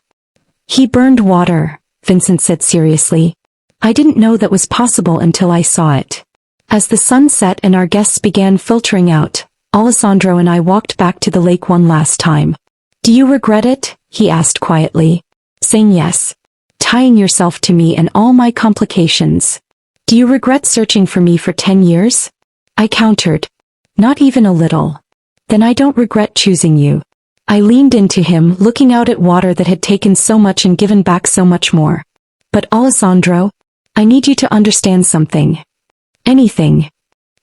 He burned water, Vincent said seriously. I didn't know that was possible until I saw it. As the sun set and our guests began filtering out, Alessandro and I walked back to the lake one last time. Do you regret it? He asked quietly. Saying yes. Tying yourself to me and all my complications. Do you regret searching for me for 10 years? I countered. Not even a little. Then I don't regret choosing you. I leaned into him, looking out at water that had taken so much and given back so much more. But Alessandro, I need you to understand something. Anything.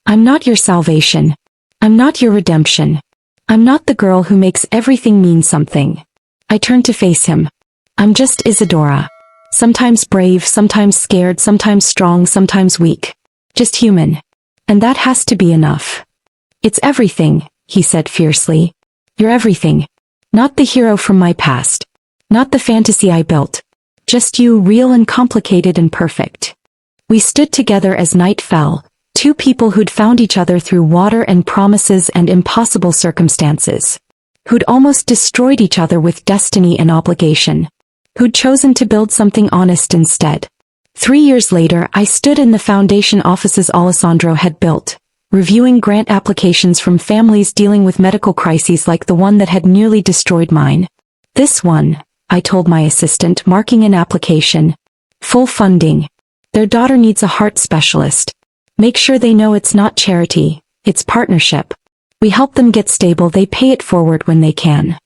I'm not your salvation. I'm not your redemption. I'm not the girl who makes everything mean something. I turned to face him. I'm just Isadora. Sometimes brave, sometimes scared, sometimes strong, sometimes weak. Just human. And that has to be enough. It's everything, he said fiercely. You're everything. Not the hero from my past. Not the fantasy I built. Just you, real and complicated and perfect. We stood together as night fell, two people who'd found each other through water and promises and impossible circumstances. Who'd almost destroyed each other with destiny and obligation. Who'd chosen to build something honest instead. 3 years later, I stood in the foundation offices Alessandro had built, reviewing grant applications from families dealing with medical crises like the one that had nearly destroyed mine. This one, I told my assistant, marking an application. Full funding. Their daughter needs a heart specialist. Make sure they know it's not charity, it's partnership. We help them get stable, they pay it forward when they can.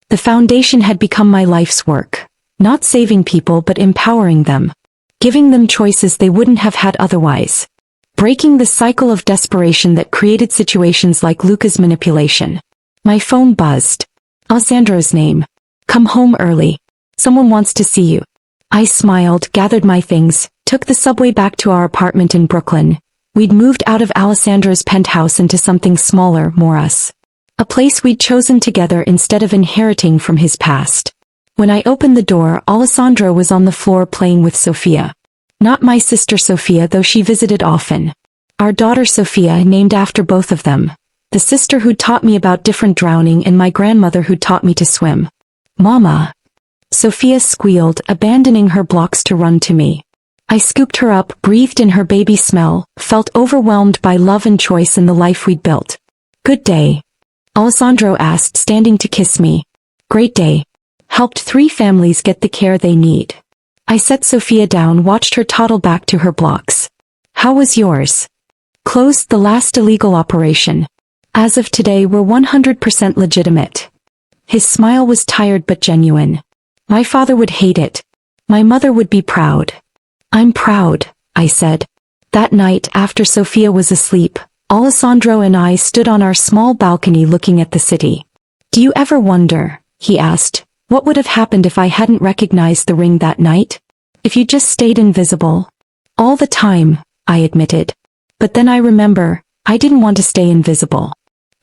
The foundation had become my life's work. Not saving people but empowering them. Giving them choices they wouldn't have had otherwise. Breaking the cycle of desperation that created situations like Luca's manipulation. My phone buzzed. Alessandro's name. Come home early. Someone wants to see you. I smiled, gathered my things, took the subway back to our apartment in Brooklyn. We'd moved out of Alessandro's penthouse into something smaller, more us. A place we'd chosen together instead of inheriting from his past. When I opened the door, Alessandro was on the floor playing with Sophia. Not my sister Sophia, though she visited often. Our daughter Sophia, named after both of them. The sister who'd taught me about different drowning and my grandmother who'd taught me to swim. Mama. Sophia squealed, abandoning her blocks to run to me. I scooped her up, breathed in her baby smell, felt overwhelmed by love and choice in the life we'd built. Good day. Alessandro asked, standing to kiss me. Great day. Helped 3 families get the care they need. I set Sophia down, watched her toddle back to her blocks. How was yours? Closed the last illegal operation. As of today, we're 100% legitimate. His smile was tired but genuine. My father would hate it. My mother would be proud. I'm proud, I said. That night, after Sophia was asleep, Alessandro and I stood on our small balcony looking at the city. Do you ever wonder, he asked, what would have happened if I hadn't recognized the ring that night? If you just stayed invisible? All the time, I admitted. But then I remember, I didn't want to stay invisible.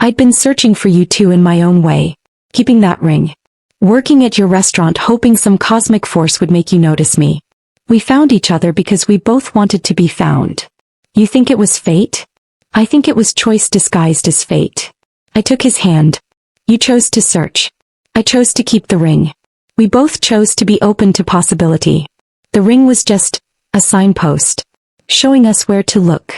I'd been searching for you too in my own way. Keeping that ring. Working at your restaurant, hoping some cosmic force would make you notice me. We found each other because we both wanted to be found. You think it was fate? I think it was choice disguised as fate. I took his hand. You chose to search. I chose to keep the ring. We both chose to be open to possibility. The ring was just a signpost, showing us where to look.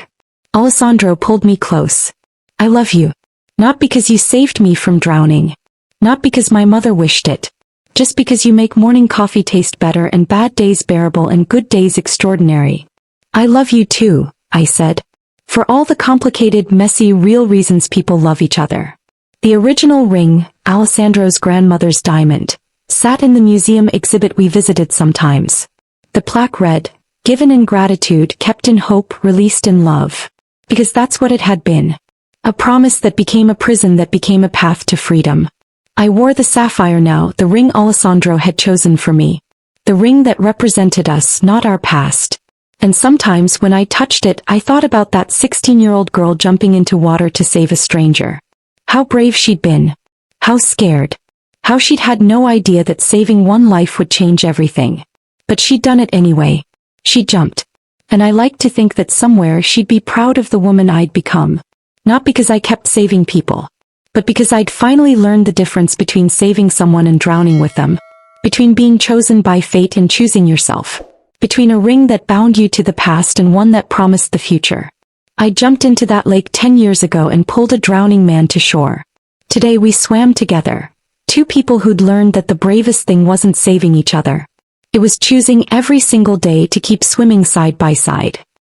Alessandro pulled me close. I love you. Not because you saved me from drowning. Not because my mother wished it. Just because you make morning coffee taste better and bad days bearable and good days extraordinary. I love you too, I said. For all the complicated, messy, real reasons people love each other. The original ring, Alessandro's grandmother's diamond, sat in the museum exhibit we visited sometimes. The plaque read, given in gratitude, kept in hope, released in love. Because that's what it had been. A promise that became a prison, that became a path to freedom. I wore the sapphire now, the ring Alessandro had chosen for me. The ring that represented us, not our past. And sometimes when I touched it, I thought about that 16-year-old girl jumping into water to save a stranger. How brave she'd been. How scared. How she'd had no idea that saving one life would change everything. But she'd done it anyway. She jumped. And I like to think that somewhere she'd be proud of the woman I'd become. Not because I kept saving people, but because I'd finally learned the difference between saving someone and drowning with them. Between being chosen by fate and choosing yourself. Between a ring that bound you to the past and one that promised the future. I jumped into that lake 10 years ago and pulled a drowning man to shore. Today we swam together. Two people who'd learned that the bravest thing wasn't saving each other. It was choosing every single day to keep swimming side by side.